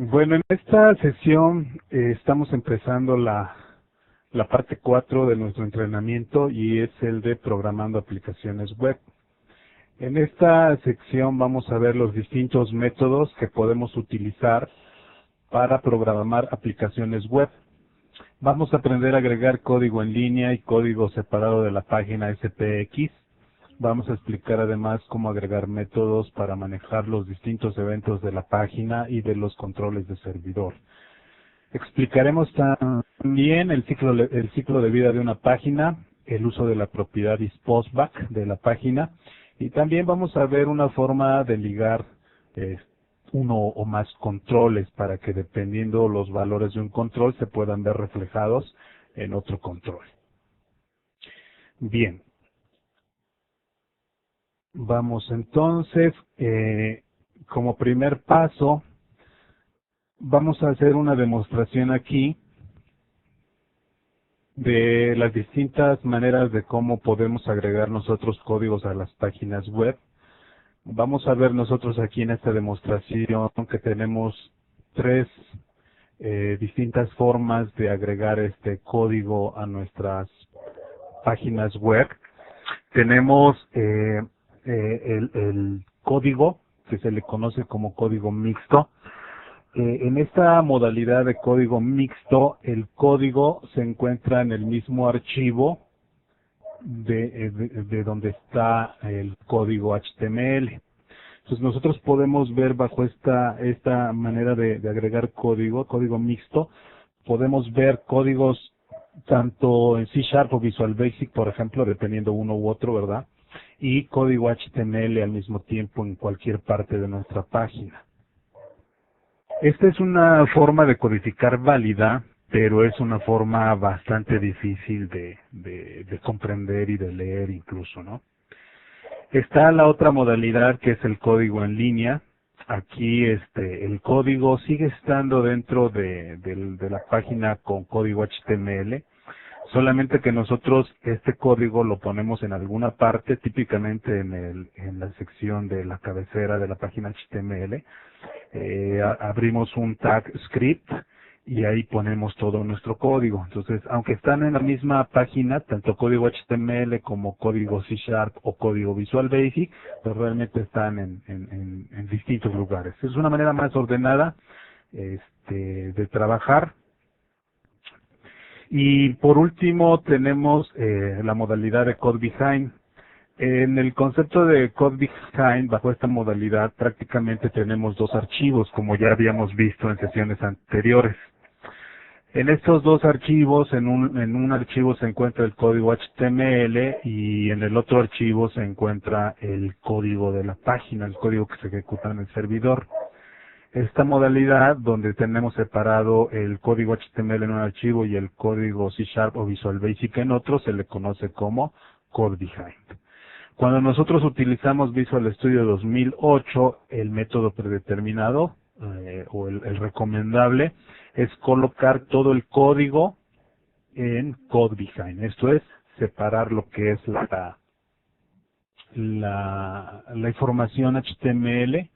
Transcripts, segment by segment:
Bueno, en esta sesión estamos empezando la parte 4 de nuestro entrenamiento y es el de programando aplicaciones web. En esta sección vamos a ver los distintos métodos que podemos utilizar para programar aplicaciones web. Vamos a aprender a agregar código en línea y código separado de la página SPX. Vamos a explicar además cómo agregar métodos para manejar los distintos eventos de la página y de los controles de servidor. Explicaremos también el ciclo de vida de una página, el uso de la propiedad isPostBack de la página y también vamos a ver una forma de ligar uno o más controles para que dependiendo los valores de un control se puedan ver reflejados en otro control. Bien. Vamos entonces, como primer paso, vamos a hacer una demostración aquí de las distintas maneras de cómo podemos agregar nosotros códigos a las páginas web. Vamos a ver nosotros aquí en esta demostración que tenemos tres distintas formas de agregar este código a nuestras páginas web. Tenemos el código que se le conoce como código mixto. En esta modalidad de código mixto, el código se encuentra en el mismo archivo de donde está el código HTML. Entonces nosotros podemos ver bajo esta manera de agregar código mixto, podemos ver códigos tanto en C# o Visual Basic, por ejemplo, dependiendo uno u otro, ¿verdad? Y código HTML al mismo tiempo en cualquier parte de nuestra página. Esta es una forma de codificar válida, pero es una forma bastante difícil de comprender y de leer incluso, ¿no? Está la otra modalidad que es el código en línea. Aquí el código sigue estando dentro de la página con código HTML, solamente que nosotros este código lo ponemos en alguna parte, típicamente en la sección de la cabecera de la página HTML. Abrimos un tag script y ahí ponemos todo nuestro código. Entonces, aunque están en la misma página, tanto código HTML como código C# o código Visual Basic, pues realmente están en distintos lugares. Es una manera más ordenada de trabajar. Y por último tenemos la modalidad de Code Behind. En el concepto de Code Behind, bajo esta modalidad, prácticamente tenemos dos archivos, como ya habíamos visto en sesiones anteriores. En estos dos archivos, en un archivo se encuentra el código HTML y en el otro archivo se encuentra el código de la página, el código que se ejecuta en el servidor. Esta modalidad, donde tenemos separado el código HTML en un archivo y el código C# o Visual Basic en otro, se le conoce como Code Behind. Cuando nosotros utilizamos Visual Studio 2008, el método predeterminado o el recomendable es colocar todo el código en Code Behind. Esto es separar lo que es la información HTML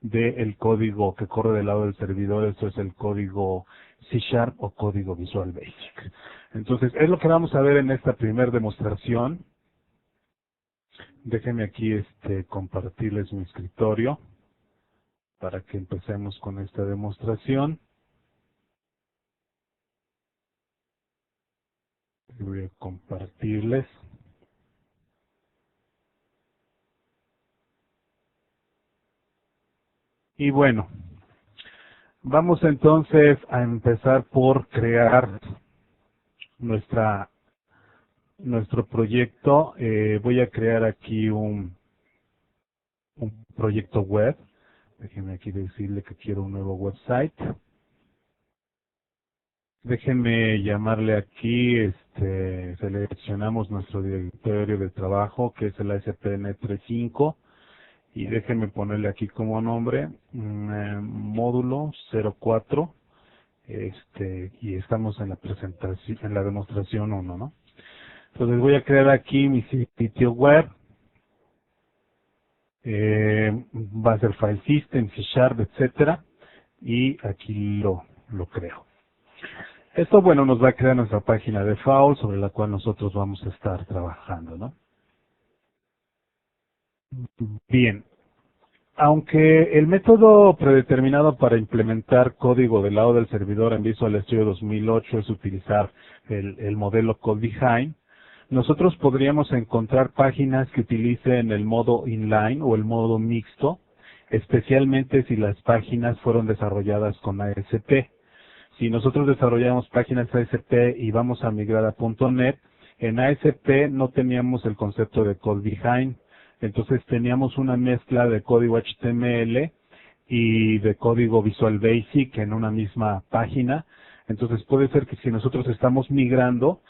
del código que corre del lado del servidor. Esto es el código C# o código Visual Basic. Entonces, es lo que vamos a ver en esta primera demostración. Déjenme aquí compartirles mi escritorio para que empecemos con esta demostración. Voy a compartirles. Y bueno, vamos entonces a empezar por crear nuestro proyecto. Voy a crear aquí un proyecto web. Déjenme aquí decirle que quiero un nuevo website. Déjenme llamarle aquí, seleccionamos nuestro directorio de trabajo, que es el ASP.NET 3.5, y déjenme ponerle aquí como nombre, módulo 04, y estamos en la presentación, en la demostración 1, ¿no? Entonces voy a crear aquí mi sitio web, va a ser file system, C#, etcétera. y aquí lo creo. Esto, bueno, nos va a crear nuestra página de default sobre la cual nosotros vamos a estar trabajando, ¿no? Bien, aunque el método predeterminado para implementar código del lado del servidor en Visual Studio 2008 es utilizar el modelo Code Behind, nosotros podríamos encontrar páginas que utilicen el modo inline o el modo mixto, especialmente si las páginas fueron desarrolladas con ASP. Si nosotros desarrollamos páginas ASP y vamos a migrar a .NET, en ASP no teníamos el concepto de Code Behind, entonces teníamos una mezcla de código HTML y de código Visual Basic en una misma página. Entonces puede ser que si nosotros estamos migrando,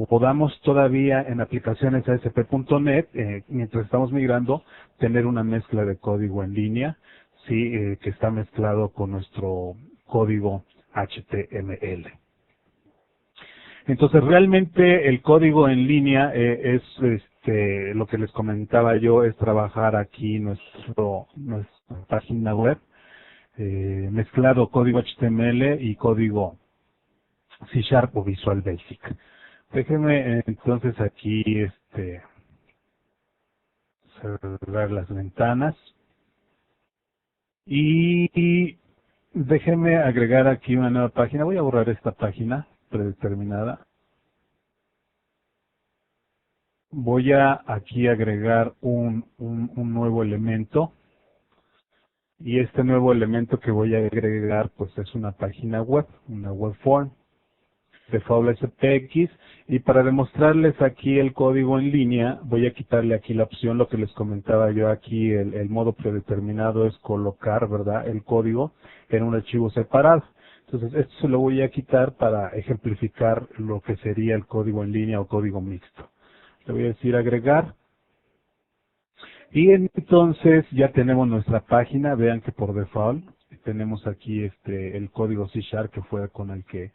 podamos todavía en aplicaciones ASP.NET, mientras estamos migrando, tener una mezcla de código en línea, sí, que está mezclado con nuestro código HTML. Entonces realmente el código en línea es lo que les comentaba yo, es trabajar aquí nuestra página web, mezclado código HTML y código C# o Visual Basic. Déjenme entonces aquí cerrar las ventanas y déjenme agregar aquí una nueva página. Voy a borrar esta página predeterminada. Voy a aquí agregar un nuevo elemento. Y este nuevo elemento que voy a agregar pues es una página web, una web form de Fable SPX, y para demostrarles aquí el código en línea voy a quitarle aquí la opción, lo que les comentaba yo aquí, el modo predeterminado es colocar, ¿verdad?, el código en un archivo separado. Entonces esto se lo voy a quitar para ejemplificar lo que sería el código en línea o código mixto. Le voy a decir agregar. Y entonces ya tenemos nuestra página, vean que por default tenemos aquí el código C# que fue con el que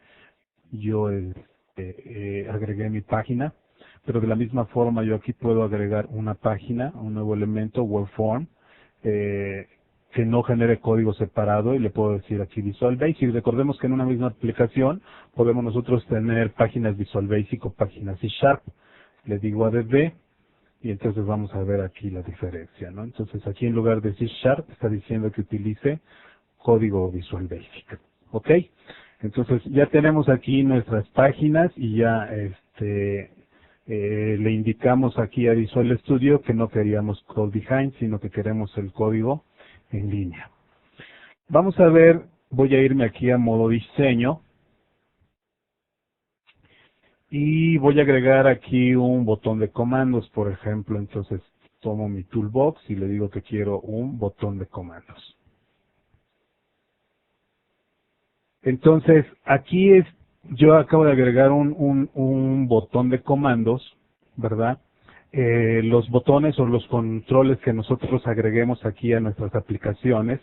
yo agregué mi página, pero de la misma forma yo aquí puedo agregar una página, un nuevo elemento, web form, que no genere código separado y le puedo decir aquí Visual Basic. Recordemos que en una misma aplicación podemos nosotros tener páginas Visual Basic o páginas C#. Le digo ADB y entonces vamos a ver aquí la diferencia, ¿no? Entonces aquí en lugar de C# está diciendo que utilice código Visual Basic, ¿ok? Entonces ya tenemos aquí nuestras páginas y ya le indicamos aquí a Visual Studio que no queríamos Code Behind, sino que queremos el código en línea. Vamos a ver, voy a irme aquí a modo diseño y voy a agregar aquí un botón de comandos, por ejemplo. Entonces tomo mi toolbox y le digo que quiero un botón de comandos. Entonces, aquí yo acabo de agregar un botón de comandos, ¿verdad? Los botones o los controles que nosotros agreguemos aquí a nuestras aplicaciones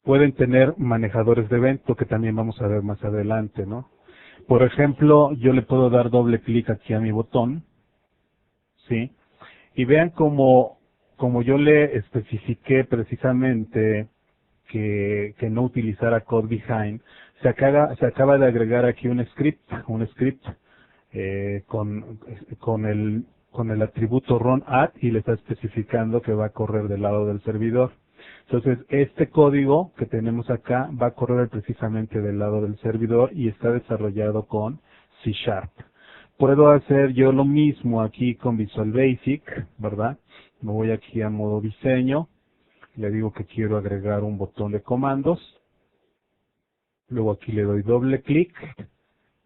pueden tener manejadores de evento que también vamos a ver más adelante, ¿no? Por ejemplo, yo le puedo dar doble clic aquí a mi botón, ¿sí? Y vean como yo le especifiqué precisamente que no utilizara Code Behind, se acaba de agregar aquí un script con el atributo run add y le está especificando que va a correr del lado del servidor. Entonces, este código que tenemos acá va a correr precisamente del lado del servidor y está desarrollado con C#. Puedo hacer yo lo mismo aquí con Visual Basic, ¿verdad? Me voy aquí a modo diseño, le digo que quiero agregar un botón de comandos, luego aquí le doy doble clic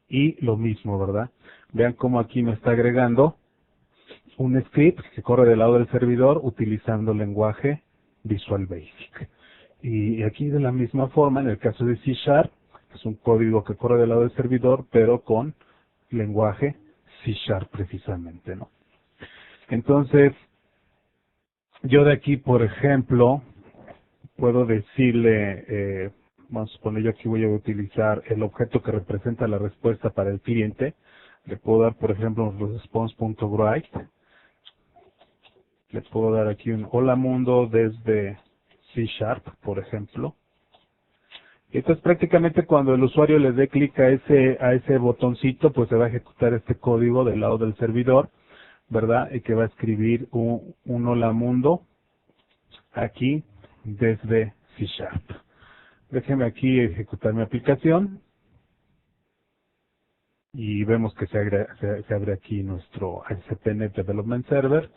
y lo mismo, ¿verdad? Vean cómo aquí me está agregando un script que corre del lado del servidor utilizando el lenguaje Visual Basic. Y aquí de la misma forma, en el caso de C#, es un código que corre del lado del servidor, pero con lenguaje C# precisamente, ¿no? Entonces, yo de aquí, por ejemplo, puedo decirle, vamos a suponer yo aquí voy a utilizar el objeto que representa la respuesta para el cliente. Le puedo dar, por ejemplo, un response.write. Le puedo dar aquí un hola mundo desde C#, por ejemplo. Entonces prácticamente cuando el usuario le dé clic a ese botoncito, pues se va a ejecutar este código del lado del servidor, ¿verdad? Y que va a escribir un hola mundo aquí desde C Sharp. Déjeme aquí ejecutar mi aplicación y vemos que se abre aquí nuestro ASP.NET Development Server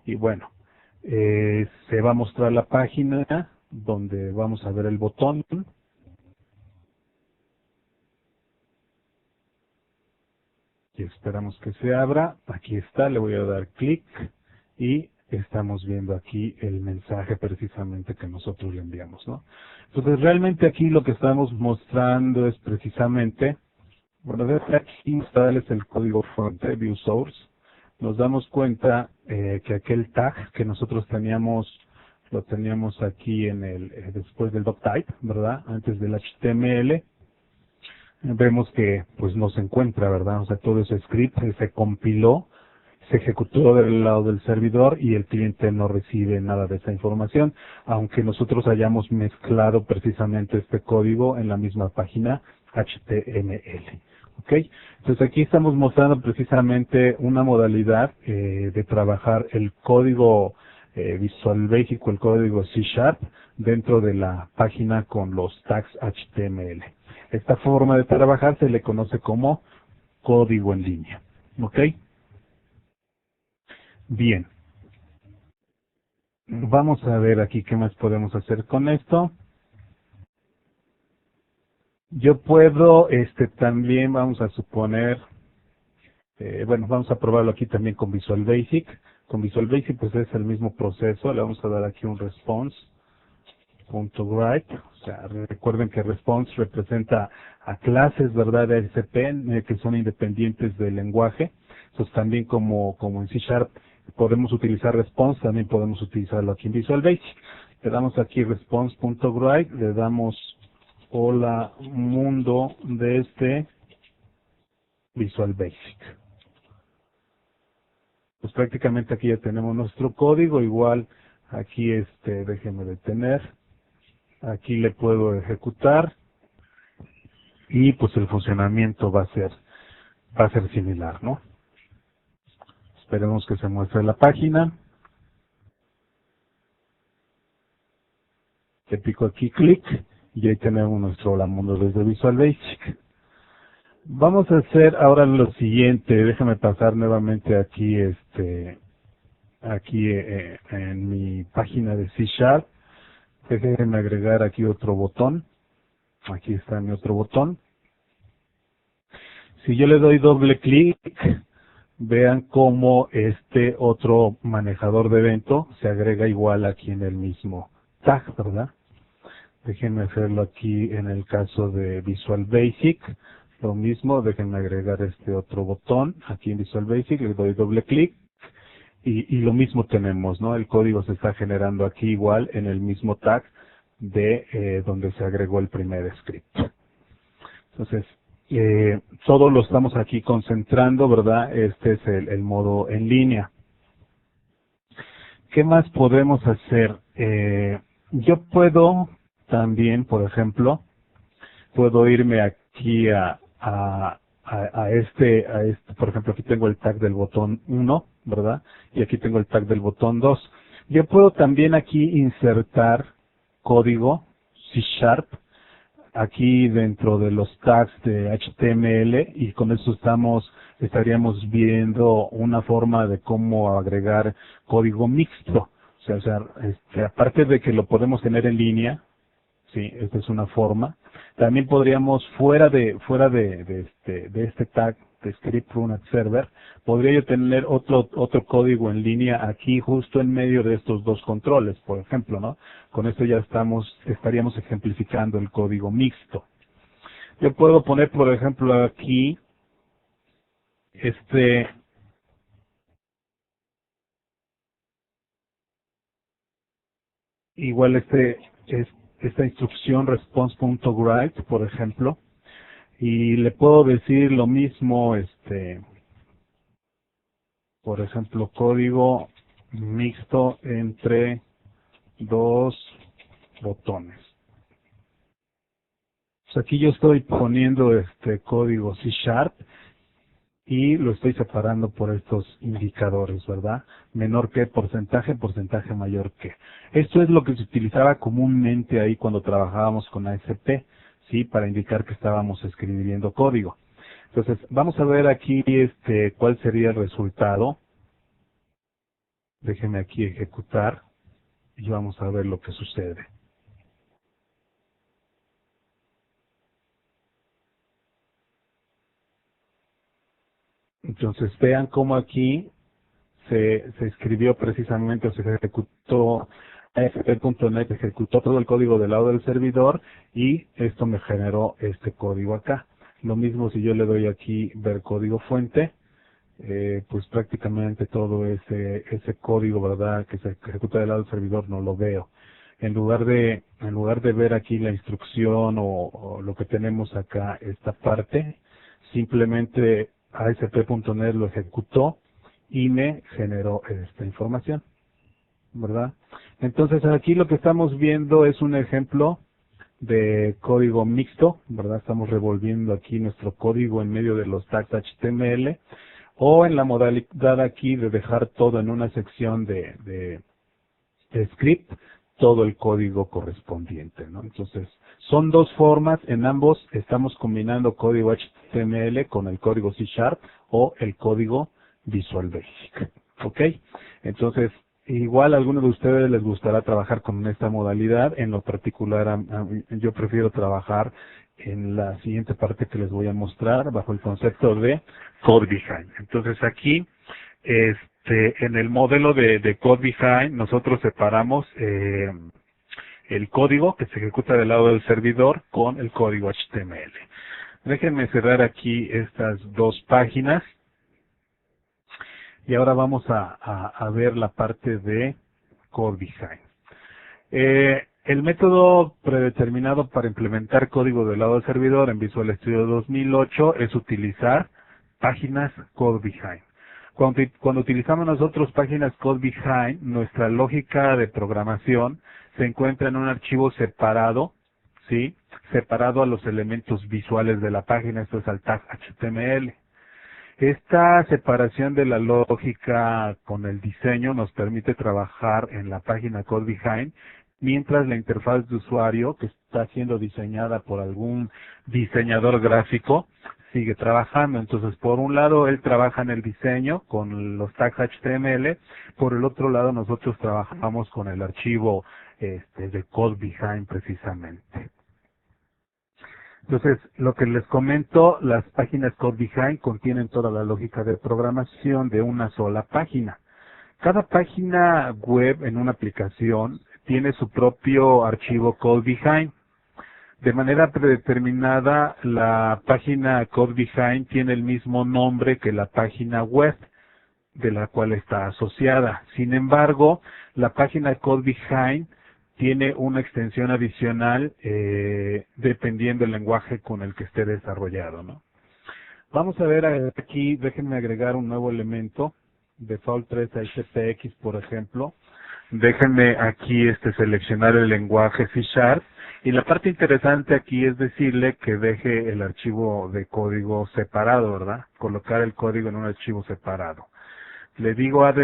y bueno, se va a mostrar la página donde vamos a ver el botón y esperamos que se abra. Aquí está, le voy a dar clic y estamos viendo aquí el mensaje precisamente que nosotros le enviamos, ¿no? Entonces realmente aquí lo que estamos mostrando es precisamente, bueno, desde aquí mostrarles el código fuente, view source. Nos damos cuenta que aquel tag que nosotros teníamos, lo teníamos aquí en después del doctype, ¿verdad? Antes del HTML. Vemos que pues no se encuentra, ¿verdad? O sea, todo ese script se compiló, se ejecutó del lado del servidor y el cliente no recibe nada de esa información, aunque nosotros hayamos mezclado precisamente este código en la misma página HTML. ¿Ok? Entonces aquí estamos mostrando precisamente una modalidad de trabajar el código Visual Basic o el código C Sharp dentro de la página con los tags HTML. Esta forma de trabajar se le conoce como código en línea. ¿Ok? Bien. Vamos a ver aquí qué más podemos hacer con esto. Yo puedo, también vamos a suponer, bueno, vamos a probarlo aquí también con Visual Basic. Con Visual Basic pues es el mismo proceso. Le vamos a dar aquí un response.write. O sea, recuerden que response representa a clases, ¿verdad? De ASP que son independientes del lenguaje. Entonces también como en C Sharp podemos utilizar response, también podemos utilizarlo aquí en Visual Basic. Le damos aquí response.write, le damos hola mundo de Visual Basic. Pues prácticamente aquí ya tenemos nuestro código, igual aquí déjeme detener, aquí le puedo ejecutar y pues el funcionamiento va a ser similar, ¿no? Esperemos que se muestre la página. Le pico aquí clic y ahí tenemos nuestro hola mundo desde Visual Basic. Vamos a hacer ahora lo siguiente, déjame pasar nuevamente aquí en mi página de C Sharp. Déjenme agregar aquí otro botón. Aquí está mi otro botón. Si yo le doy doble clic, vean cómo este otro manejador de evento se agrega igual aquí en el mismo tag, ¿verdad? Déjenme hacerlo aquí en el caso de Visual Basic. Lo mismo, déjenme agregar este otro botón aquí en Visual Basic, le doy doble clic y lo mismo tenemos, ¿no? El código se está generando aquí igual en el mismo tag de donde se agregó el primer script. Entonces, todo lo estamos aquí concentrando, ¿verdad? Este es el modo en línea. ¿Qué más podemos hacer? Yo puedo también, por ejemplo, puedo irme aquí a por ejemplo, aquí tengo el tag del botón 1, ¿verdad? Y aquí tengo el tag del botón 2. Yo puedo también aquí insertar código C Sharp aquí dentro de los tags de HTML y con eso estaríamos viendo una forma de cómo agregar código mixto. O sea, aparte de que lo podemos tener en línea, sí, esta es una forma. También podríamos, fuera de este tag de script run at server, podría yo tener otro código en línea aquí justo en medio de estos dos controles, por ejemplo, ¿no? Con esto ya estaríamos ejemplificando el código mixto. Yo puedo poner, por ejemplo, aquí igual esta instrucción response.write, por ejemplo, y le puedo decir lo mismo, por ejemplo, código mixto entre dos botones. Pues aquí yo estoy poniendo este código C# y lo estoy separando por estos indicadores, ¿verdad? Menor que porcentaje, porcentaje mayor que. Esto es lo que se utilizaba comúnmente ahí cuando trabajábamos con ASP, ¿sí? Para indicar que estábamos escribiendo código. Entonces, vamos a ver aquí cuál sería el resultado. Déjeme aquí ejecutar y vamos a ver lo que sucede. Entonces, vean cómo aquí se escribió precisamente o se ejecutó ASP.NET, ejecutó todo el código del lado del servidor y esto me generó este código acá. Lo mismo si yo le doy aquí ver código fuente, pues prácticamente todo ese código, ¿verdad?, que se ejecuta del lado del servidor no lo veo. En lugar de ver aquí la instrucción o lo que tenemos acá, esta parte, simplemente ASP.NET lo ejecutó y me generó esta información, ¿verdad? Entonces aquí lo que estamos viendo es un ejemplo de código mixto, ¿verdad? Estamos revolviendo aquí nuestro código en medio de los tags HTML o en la modalidad aquí de dejar todo en una sección de script, todo el código correspondiente, ¿no? Entonces, son dos formas, en ambos estamos combinando código HTML con el código C# o el código Visual Basic, ¿ok? Entonces, igual a algunos de ustedes les gustará trabajar con esta modalidad, en lo particular yo prefiero trabajar en la siguiente parte que les voy a mostrar bajo el concepto de Code Behind. Entonces aquí, en el modelo de Code Behind, nosotros separamos el código que se ejecuta del lado del servidor con el código HTML. Déjenme cerrar aquí estas dos páginas y ahora vamos a ver la parte de Code Behind. El método predeterminado para implementar código del lado del servidor en Visual Studio 2008 es utilizar páginas Code Behind. Cuando utilizamos nosotros páginas Code Behind, nuestra lógica de programación se encuentra en un archivo separado, ¿sí? Separado a los elementos visuales de la página, esto es al tag HTML. Esta separación de la lógica con el diseño nos permite trabajar en la página Code Behind, mientras la interfaz de usuario, que está siendo diseñada por algún diseñador gráfico, sigue trabajando. Entonces, por un lado, él trabaja en el diseño con los tags HTML, por el otro lado, nosotros trabajamos con el archivo de Code Behind precisamente. Entonces, lo que les comento, las páginas Code Behind contienen toda la lógica de programación de una sola página. Cada página web en una aplicación tiene su propio archivo Code Behind. De manera predeterminada, la página Code Behind tiene el mismo nombre que la página web de la cual está asociada. Sin embargo, la página Code Behind tiene una extensión adicional dependiendo del lenguaje con el que esté desarrollado, ¿no? Vamos a ver aquí, déjenme agregar un nuevo elemento, default 3 a SPX, por ejemplo. Déjenme aquí seleccionar el lenguaje C# y la parte interesante aquí es decirle que deje el archivo de código separado, ¿verdad? Colocar el código en un archivo separado. Le digo add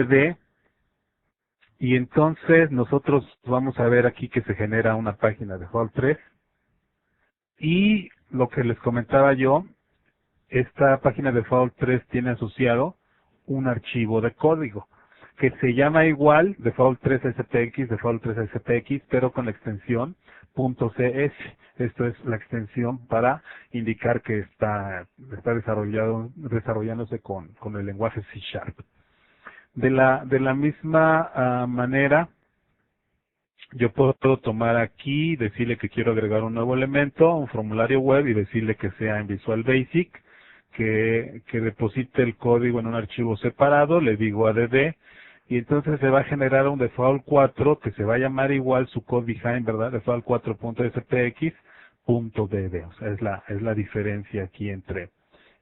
y entonces nosotros vamos a ver aquí que se genera una página default 3 y lo que les comentaba yo, esta página default 3 tiene asociado un archivo de código que se llama igual default 3 SPX, default 3 SPX, pero con la extensión .cs. Esto es la extensión para indicar que está desarrollándose con el lenguaje C#. De la misma manera, yo puedo tomar aquí, decirle que quiero agregar un nuevo elemento, un formulario web y decirle que sea en Visual Basic, que deposite el código en un archivo separado, le digo add y entonces se va a generar un default 4 que se va a llamar igual su Code Behind, ¿verdad? Default 4.spx.db. O sea, es la diferencia aquí entre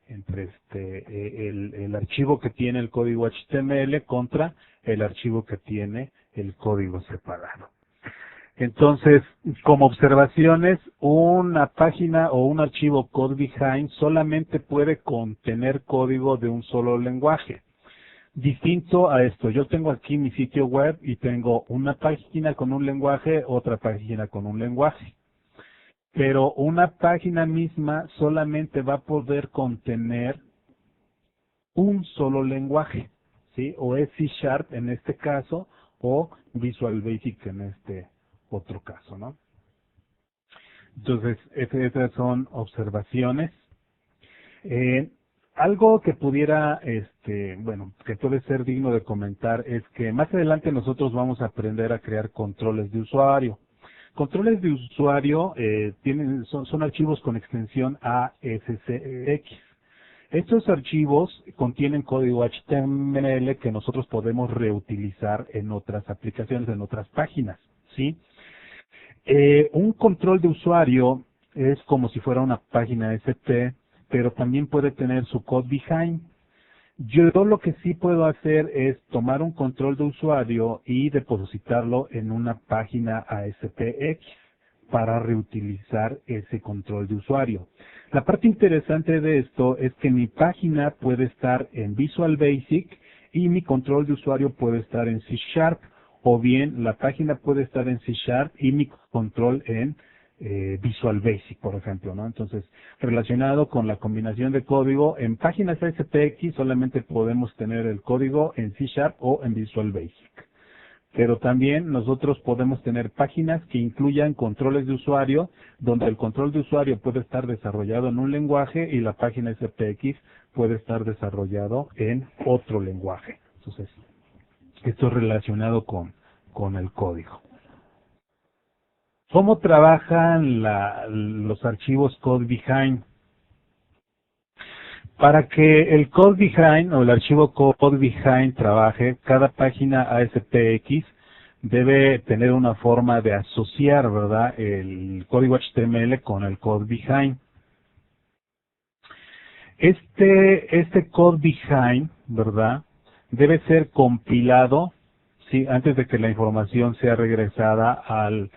el archivo que tiene el código HTML contra el archivo que tiene el código separado. Entonces, como observaciones, una página o un archivo code behind solamente puede contener código de un solo lenguaje. Distinto a esto, yo tengo aquí mi sitio web y tengo una página con un lenguaje, otra página con un lenguaje. Pero una página misma solamente va a poder contener un solo lenguaje, ¿sí? O es C# en este caso, o Visual Basic en este otro caso, ¿no? Entonces, esas son observaciones. Eh, Algo que pudiera, bueno, que puede ser digno de comentar es que más adelante nosotros vamos a aprender a crear controles de usuario. Controles de usuario son archivos con extensión ASCX. Estos archivos contienen código HTML que nosotros podemos reutilizar en otras aplicaciones, en otras páginas, ¿sí? Un control de usuario es como si fuera una página ST, pero también puede tener su code behind. Yo lo que sí puedo hacer es tomar un control de usuario y depositarlo en una página ASPX para reutilizar ese control de usuario. La parte interesante de esto es que mi página puede estar en Visual Basic y mi control de usuario puede estar en C#, o bien la página puede estar en C# y mi control en Visual Basic, por ejemplo, ¿no? Entonces, relacionado con la combinación de código, en páginas SPX solamente podemos tener el código en C# o en Visual Basic. Pero también nosotros podemos tener páginas que incluyan controles de usuario, donde el control de usuario puede estar desarrollado en un lenguaje y la página SPX puede estar desarrollado en otro lenguaje. Entonces, esto es relacionado con el código. ¿Cómo trabajan los archivos code behind? Para que el code behind o el archivo code behind trabaje, cada página ASPX debe tener una forma de asociar, ¿verdad?, el código HTML con el code behind. Este code behind, ¿verdad?, debe ser compilado, ¿sí?, antes de que la información sea regresada al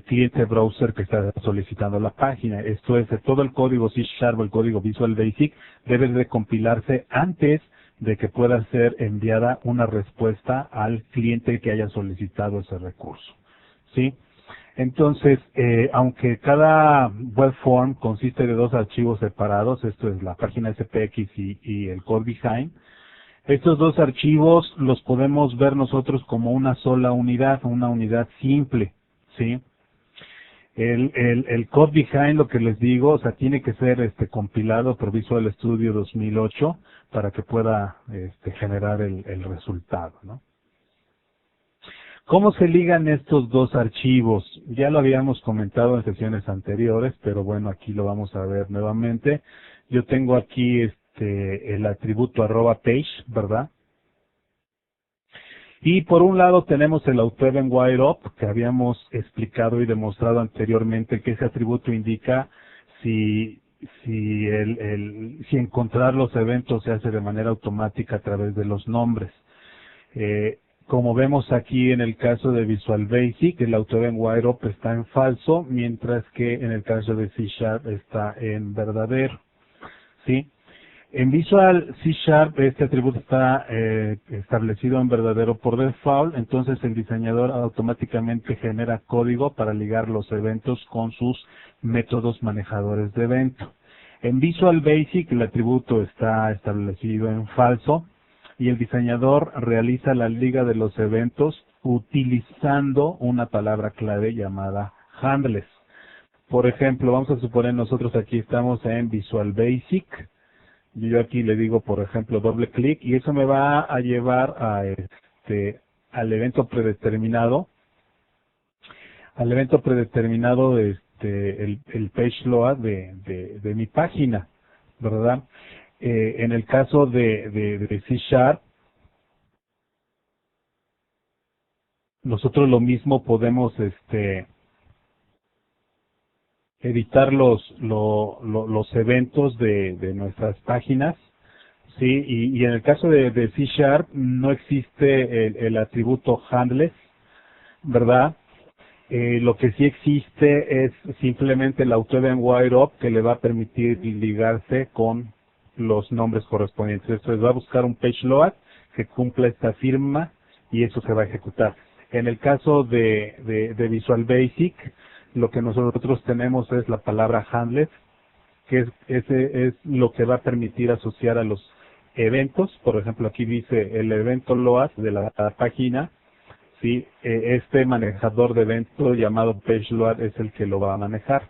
cliente browser que está solicitando la página. Esto es, todo el código C# o el código Visual Basic debe de compilarse antes de que pueda ser enviada una respuesta al cliente que haya solicitado ese recurso, ¿sí? Entonces, aunque cada web form consiste de dos archivos separados, esto es la página SPX y el code behind, estos dos archivos los podemos ver nosotros como una sola unidad, una unidad simple, ¿sí? El code behind, lo que les digo, o sea, tiene que ser compilado por Visual Studio 2008 para que pueda generar el resultado, ¿no? ¿Cómo se ligan estos dos archivos? Ya lo habíamos comentado en sesiones anteriores, pero bueno, aquí lo vamos a ver nuevamente. Yo tengo aquí el atributo @page, ¿verdad? Y por un lado tenemos el AutoEventWireUp, que habíamos explicado y demostrado anteriormente que ese atributo indica si encontrar los eventos se hace de manera automática a través de los nombres. Como vemos aquí en el caso de Visual Basic, el AutoEventWireUp está en falso, mientras que en el caso de C# está en verdadero, ¿sí? En Visual C# este atributo está establecido en verdadero por default, entonces el diseñador automáticamente genera código para ligar los eventos con sus métodos manejadores de evento. En Visual Basic el atributo está establecido en falso y el diseñador realiza la liga de los eventos utilizando una palabra clave llamada handless. Por ejemplo, vamos a suponer nosotros aquí estamos en Visual Basic. Yo aquí le digo, por ejemplo, doble clic y eso me va a llevar al evento predeterminado, el page load de mi página, ¿verdad? En el caso de C#, nosotros lo mismo podemos editar los eventos de nuestras páginas, sí, y en el caso de C# no existe el atributo handless, ¿verdad? Lo que sí existe es simplemente el AutoEventWireUp, que le va a permitir ligarse con los nombres correspondientes. Entonces va a buscar un page-load que cumpla esta firma y eso se va a ejecutar. En el caso de Visual Basic, lo que nosotros tenemos es la palabra handlet, que ese es lo que va a permitir asociar a los eventos. Por ejemplo, aquí dice el evento load de la página. Sí, este manejador de evento llamado PageLoad es el que lo va a manejar.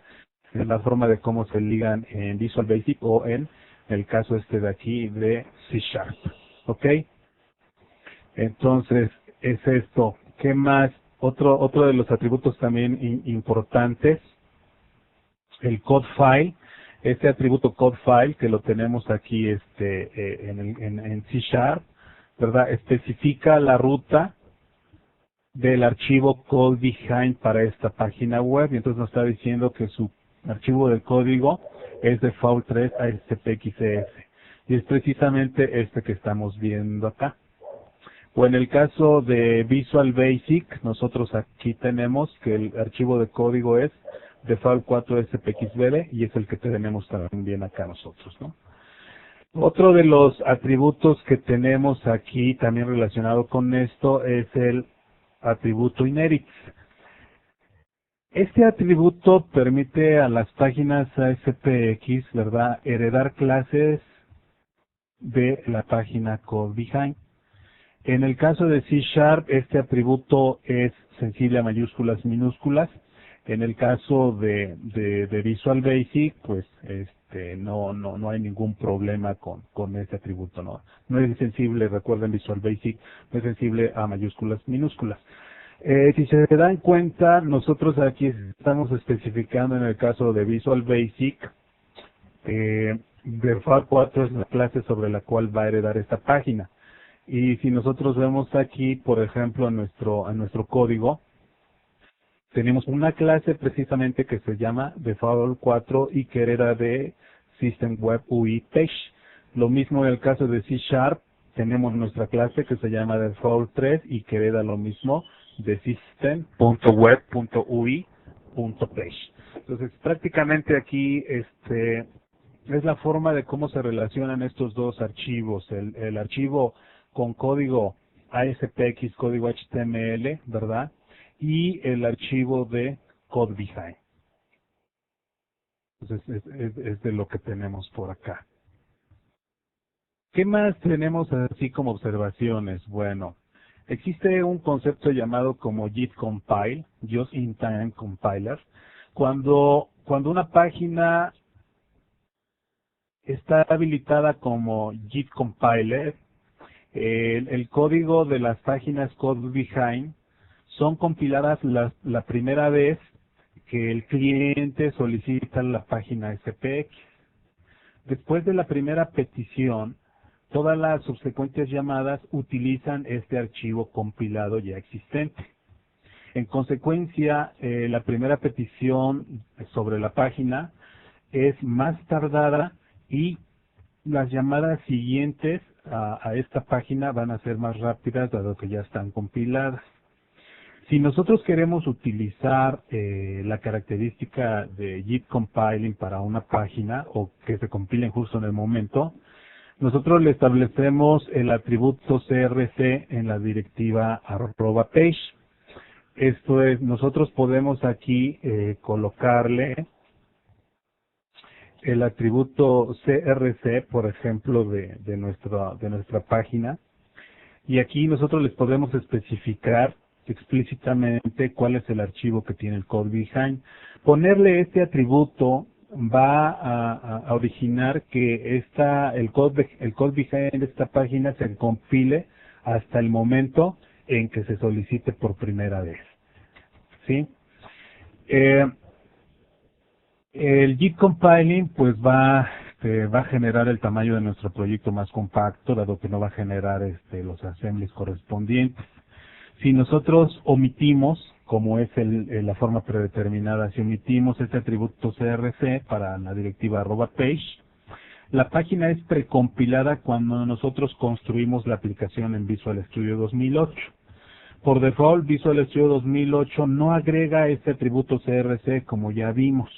Es la forma de cómo se ligan en Visual Basic o en el caso de aquí de C#. ¿Ok? Entonces, es esto. ¿Qué más? Otro de los atributos también importantes, el code file. Este atributo code file que lo tenemos aquí en C#, ¿verdad? Especifica la ruta del archivo code behind para esta página web, y entonces nos está diciendo que su archivo de código es de default3 ASPXS, y es precisamente este que estamos viendo acá. O en el caso de Visual Basic, nosotros aquí tenemos que el archivo de código es default4 SPXBD, y es el que tenemos también acá nosotros, ¿no? Otro de los atributos que tenemos aquí también relacionado con esto es el atributo inherit. Este atributo permite a las páginas ASPX, ¿verdad?, heredar clases de la página code behind. En el caso de C#, este atributo es sensible a mayúsculas y minúsculas. En el caso de Visual Basic, pues no hay ningún problema con este atributo. No es sensible, recuerden, Visual Basic no es sensible a mayúsculas y minúsculas. Si se dan cuenta, nosotros aquí estamos especificando en el caso de Visual Basic, default4 es la clase sobre la cual va a heredar esta página. Y si nosotros vemos aquí, por ejemplo, en nuestro código, tenemos una clase precisamente que se llama default4 y que hereda de System Web UI Page. Lo mismo en el caso de C#, tenemos nuestra clase que se llama default3 y que hereda lo mismo de system.web.ui.page. Entonces, prácticamente aquí es la forma de cómo se relacionan estos dos archivos, el archivo con código ASPX, código HTML, ¿verdad?, y el archivo de code behind. Entonces, es de lo que tenemos por acá. ¿Qué más tenemos así como observaciones? Bueno, existe un concepto llamado como JIT Compile, Just in Time Compiler. Cuando una página está habilitada como JIT Compiler, el código de las páginas Code Behind son compiladas la primera vez que el cliente solicita la página SPX. Después de la primera petición, todas las subsecuentes llamadas utilizan este archivo compilado ya existente. En consecuencia, la primera petición sobre la página es más tardada y las llamadas siguientes a esta página van a ser más rápidas dado que ya están compiladas. Si nosotros queremos utilizar la característica de JIT Compiling para una página o que se compilen justo en el momento, nosotros le establecemos el atributo CRC en la directiva @page. Esto es, nosotros podemos aquí colocarle el atributo CRC, por ejemplo, de nuestra página, y aquí nosotros les podemos especificar explícitamente cuál es el archivo que tiene el code behind. Ponerle este atributo va a originar que el code behind de esta página se compile hasta el momento en que se solicite por primera vez. ¿Sí? El JIT Compiling pues va a generar el tamaño de nuestro proyecto más compacto, dado que no va a generar los assemblies correspondientes. Si nosotros omitimos, como es la forma predeterminada, si omitimos este atributo CRC para la directiva @page, la página es precompilada cuando nosotros construimos la aplicación en Visual Studio 2008. Por default, Visual Studio 2008 no agrega este atributo CRC como ya vimos.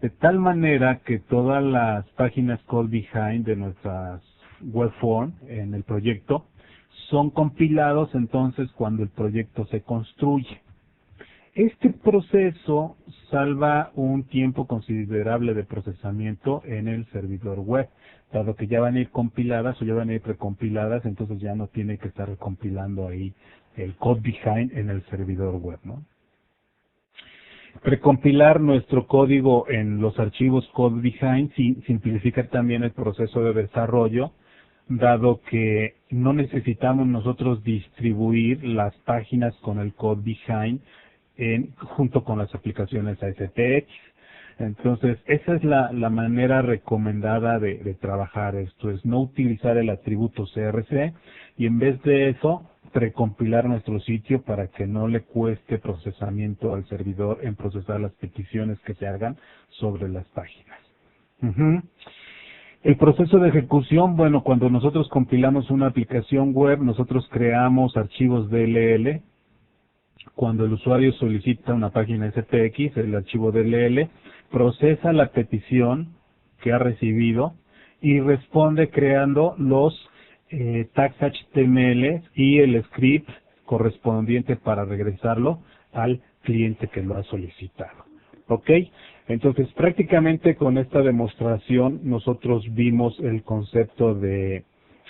De tal manera que todas las páginas code behind de nuestras web form en el proyecto son compilados entonces cuando el proyecto se construye. Este proceso salva un tiempo considerable de procesamiento en el servidor web, dado que ya van a ir compiladas o ya van a ir precompiladas, entonces ya no tiene que estar compilando ahí el code behind en el servidor web, ¿no? Precompilar nuestro código en los archivos code behind simplifica también el proceso de desarrollo, dado que no necesitamos nosotros distribuir las páginas con el code behind junto con las aplicaciones ASPX. Entonces, esa es la manera recomendada de trabajar esto, es no utilizar el atributo CRC y en vez de eso, precompilar nuestro sitio para que no le cueste procesamiento al servidor en procesar las peticiones que se hagan sobre las páginas. El proceso de ejecución, bueno, cuando nosotros compilamos una aplicación web, nosotros creamos archivos DLL. Cuando el usuario solicita una página SPX, el archivo DLL procesa la petición que ha recibido y responde creando los tags HTML y el script correspondiente para regresarlo al cliente que lo ha solicitado. ¿Ok? Entonces, prácticamente con esta demostración nosotros vimos el concepto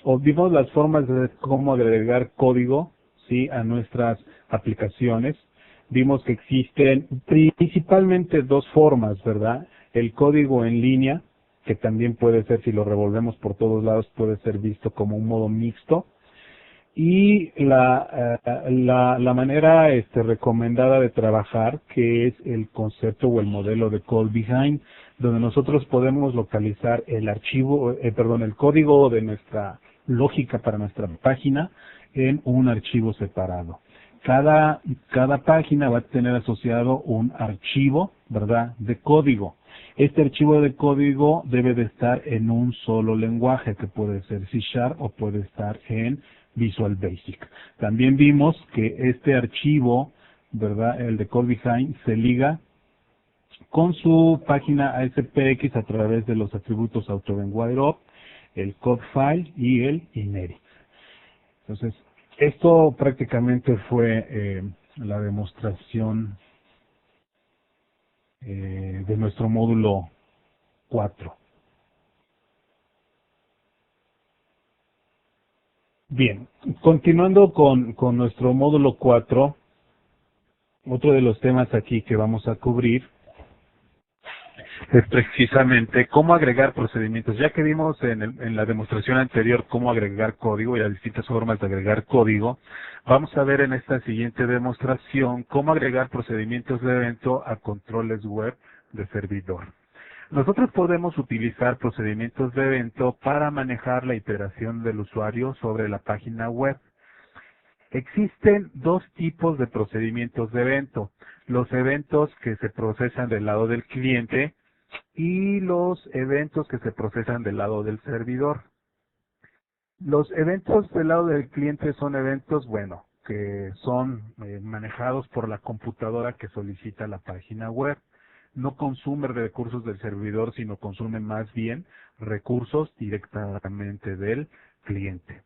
o vimos las formas de cómo agregar código, ¿sí?, a nuestras aplicaciones. Vimos que existen principalmente dos formas, ¿verdad? El código en línea, que también puede ser, si lo revolvemos por todos lados, puede ser visto como un modo mixto. Y la manera recomendada de trabajar, que es el concepto o el modelo de code behind, donde nosotros podemos localizar el archivo, el código de nuestra lógica para nuestra página en un archivo separado. Cada página va a tener asociado un archivo, ¿verdad?, de código. Este archivo de código debe de estar en un solo lenguaje, que puede ser C# o puede estar en Visual Basic. También vimos que este archivo, ¿verdad?, el de code behind, se liga con su página ASPX a través de los atributos AutoEnvironOp, el code file y el inherit. Entonces, esto prácticamente fue la demostración de nuestro módulo 4. Bien, continuando con nuestro módulo 4, otro de los temas aquí que vamos a cubrir es precisamente cómo agregar procedimientos. Ya que vimos en la demostración anterior cómo agregar código y las distintas formas de agregar código, vamos a ver en esta siguiente demostración cómo agregar procedimientos de evento a controles web de servidor. Nosotros podemos utilizar procedimientos de evento para manejar la iteración del usuario sobre la página web. Existen dos tipos de procedimientos de evento: los eventos que se procesan del lado del cliente y los eventos que se procesan del lado del servidor. Los eventos del lado del cliente son eventos, bueno, que son manejados por la computadora que solicita la página web. No consume recursos del servidor, sino consume más bien recursos directamente del cliente.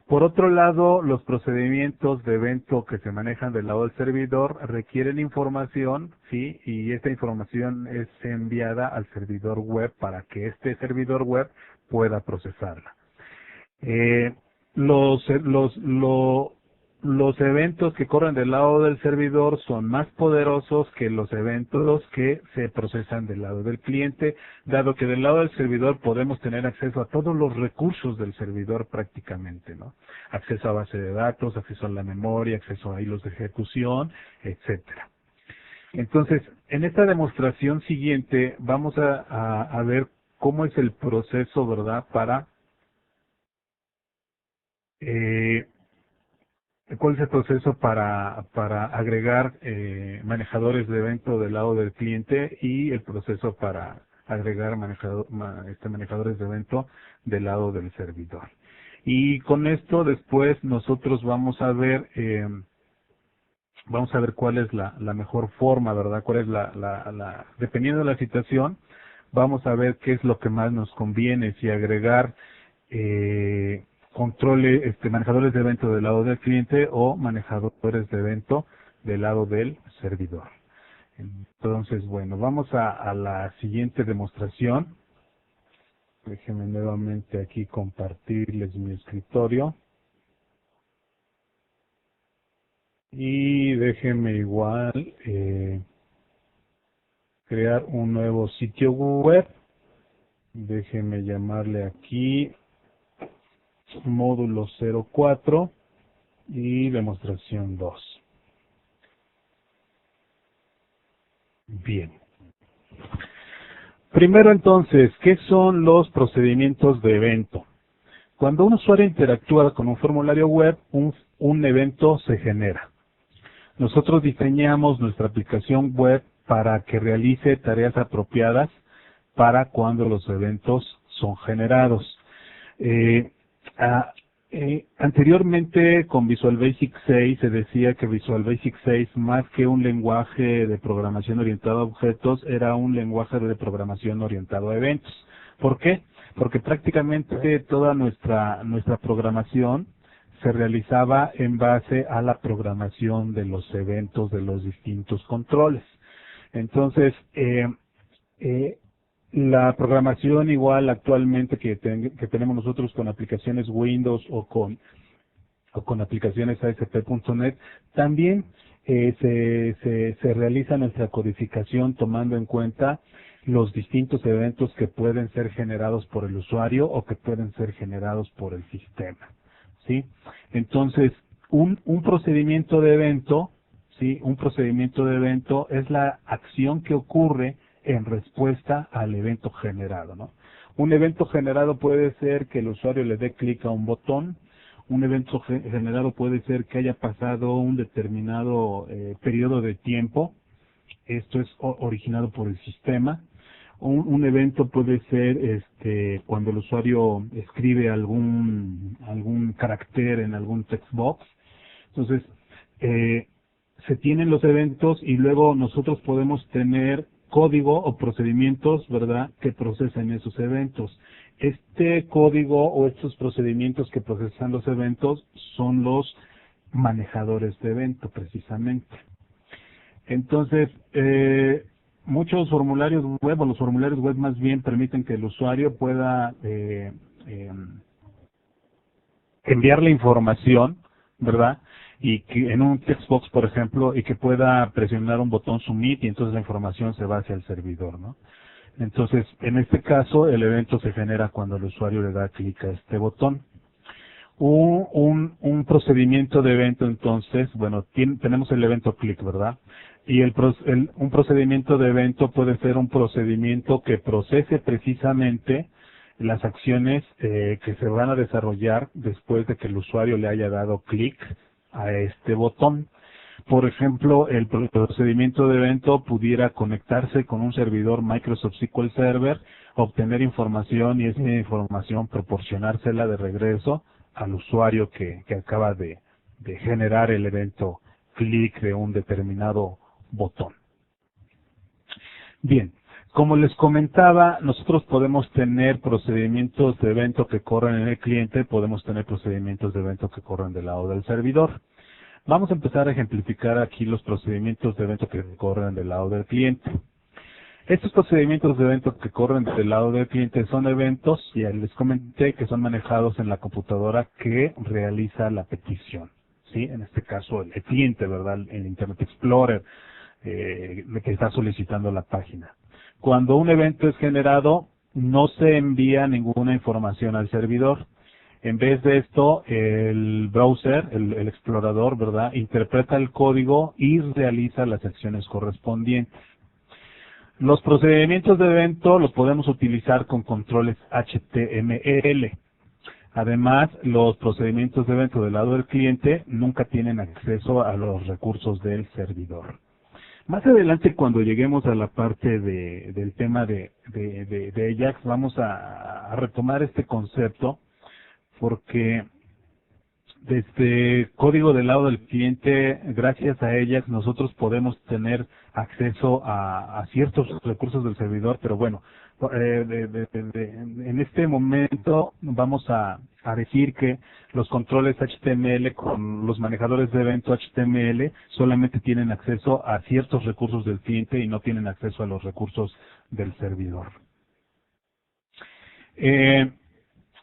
Por otro lado, los procedimientos de evento que se manejan del lado del servidor requieren información, ¿sí? Y esta información es enviada al servidor web para que este servidor web pueda procesarla. Los eventos que corren del lado del servidor son más poderosos que los eventos que se procesan del lado del cliente, dado que del lado del servidor podemos tener acceso a todos los recursos del servidor prácticamente, ¿no? Acceso a base de datos, acceso a la memoria, acceso a hilos de ejecución, etcétera. Entonces, en esta demostración siguiente vamos a ver cómo es el proceso, ¿verdad?, para ¿cuál es el proceso para agregar manejadores de evento del lado del cliente y el proceso para agregar manejadores de evento del lado del servidor? Y con esto después nosotros vamos a ver cuál es la mejor forma, ¿verdad? Cuál es dependiendo de la situación, vamos a ver qué es lo que más nos conviene, si agregar controles, manejadores de evento del lado del cliente o manejadores de evento del lado del servidor. Entonces, bueno, vamos a la siguiente demostración. Déjenme nuevamente aquí compartirles mi escritorio. Y déjenme igual crear un nuevo sitio web. Déjenme llamarle aquí módulo 04 y demostración 2. Bien. Primero entonces, ¿qué son los procedimientos de evento? Cuando un usuario interactúa con un formulario web, un evento se genera. Nosotros diseñamos nuestra aplicación web para que realice tareas apropiadas para cuando los eventos son generados. Anteriormente con Visual Basic 6 se decía que Visual Basic 6 más que un lenguaje de programación orientado a objetos era un lenguaje de programación orientado a eventos. ¿Por qué? Porque prácticamente toda nuestra programación se realizaba en base a la programación de los eventos de los distintos controles. Entonces, la programación igual actualmente que tenemos nosotros con aplicaciones Windows o con aplicaciones ASP.NET, también se realiza nuestra codificación tomando en cuenta los distintos eventos que pueden ser generados por el usuario o que pueden ser generados por el sistema. ¿Sí? Entonces, un procedimiento de evento, ¿sí? Un procedimiento de evento es la acción que ocurre en respuesta al evento generado, ¿no? Un evento generado puede ser que el usuario le dé clic a un botón. Un evento generado puede ser que haya pasado un determinado periodo de tiempo. Esto es originado por el sistema. Un evento puede ser cuando el usuario escribe algún carácter en algún text box. Entonces, se tienen los eventos y luego nosotros podemos tener código o procedimientos, ¿verdad?, que procesan esos eventos. Este código o estos procedimientos que procesan los eventos son los manejadores de evento, precisamente. Entonces, muchos formularios web, o los formularios web más bien, permiten que el usuario pueda enviar la información, ¿verdad?, y que en un text box, por ejemplo, y que pueda presionar un botón submit y entonces la información se va hacia el servidor, ¿no? Entonces, en este caso, el evento se genera cuando el usuario le da clic a este botón. Un procedimiento de evento, entonces, bueno, tenemos el evento click, ¿verdad? Y un procedimiento de evento puede ser un procedimiento que procese precisamente las acciones que se van a desarrollar después de que el usuario le haya dado clic a este botón. Por ejemplo, el procedimiento de evento pudiera conectarse con un servidor Microsoft SQL Server, obtener información y esa información proporcionársela de regreso al usuario que acaba de generar el evento clic de un determinado botón. Bien, como les comentaba, nosotros podemos tener procedimientos de evento que corren en el cliente, podemos tener procedimientos de evento que corren del lado del servidor. Vamos a empezar a ejemplificar aquí los procedimientos de evento que corren del lado del cliente. Estos procedimientos de evento que corren del lado del cliente son eventos, ya les comenté, que son manejados en la computadora que realiza la petición, ¿sí? En este caso, el cliente, ¿verdad? El Internet Explorer, que está solicitando la página. Cuando un evento es generado, no se envía ninguna información al servidor. En vez de esto, el browser, el explorador, ¿verdad?, interpreta el código y realiza las acciones correspondientes. Los procedimientos de evento los podemos utilizar con controles HTML. Además, los procedimientos de evento del lado del cliente nunca tienen acceso a los recursos del servidor. Más adelante, cuando lleguemos a la parte del tema de Ajax, vamos a retomar este concepto porque desde código del lado del cliente, gracias a ellas, nosotros podemos tener acceso a ciertos recursos del servidor, pero bueno, en este momento vamos a decir que los controles HTML con los manejadores de evento HTML solamente tienen acceso a ciertos recursos del cliente y no tienen acceso a los recursos del servidor.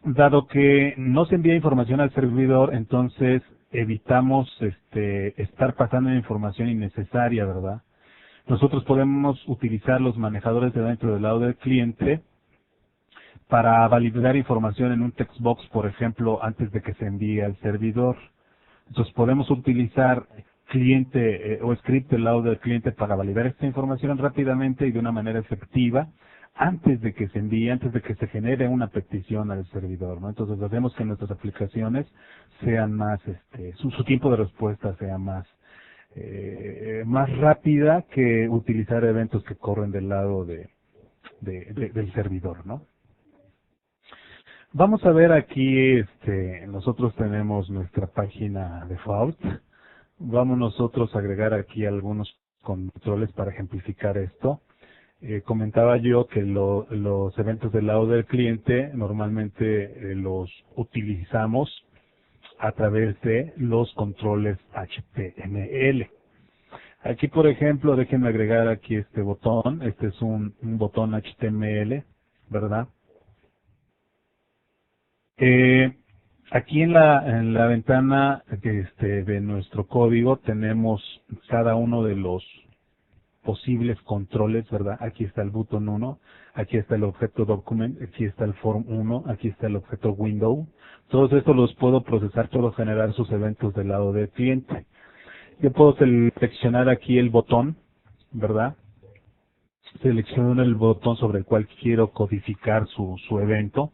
Dado que no se envía información al servidor, entonces evitamos estar pasando información innecesaria, ¿verdad? Nosotros podemos utilizar los manejadores de dentro del lado del cliente para validar información en un text box, por ejemplo, antes de que se envíe al servidor. Entonces podemos utilizar cliente o script del lado del cliente para validar esta información rápidamente y de una manera efectiva antes de que se envíe, antes de que se genere una petición al servidor, ¿no? Entonces hacemos que nuestras aplicaciones sean más, su tiempo de respuesta sea más rápida que utilizar eventos que corren del lado del servidor, ¿no? Vamos a ver aquí, nosotros tenemos nuestra página default. Vamos nosotros a agregar aquí algunos controles para ejemplificar esto. Comentaba yo que los eventos del lado del cliente normalmente los utilizamos a través de los controles HTML. Aquí, por ejemplo, déjenme agregar aquí este botón. Este es un botón HTML, ¿verdad? Aquí en la ventana de nuestro código tenemos cada uno de los posibles controles, ¿verdad? Aquí está el button 1, aquí está el objeto document, aquí está el form 1, aquí está el objeto window. Todos estos los puedo procesar, puedo generar sus eventos del lado del cliente. Yo puedo seleccionar aquí el botón, ¿verdad? Selecciono el botón sobre el cual quiero codificar su evento.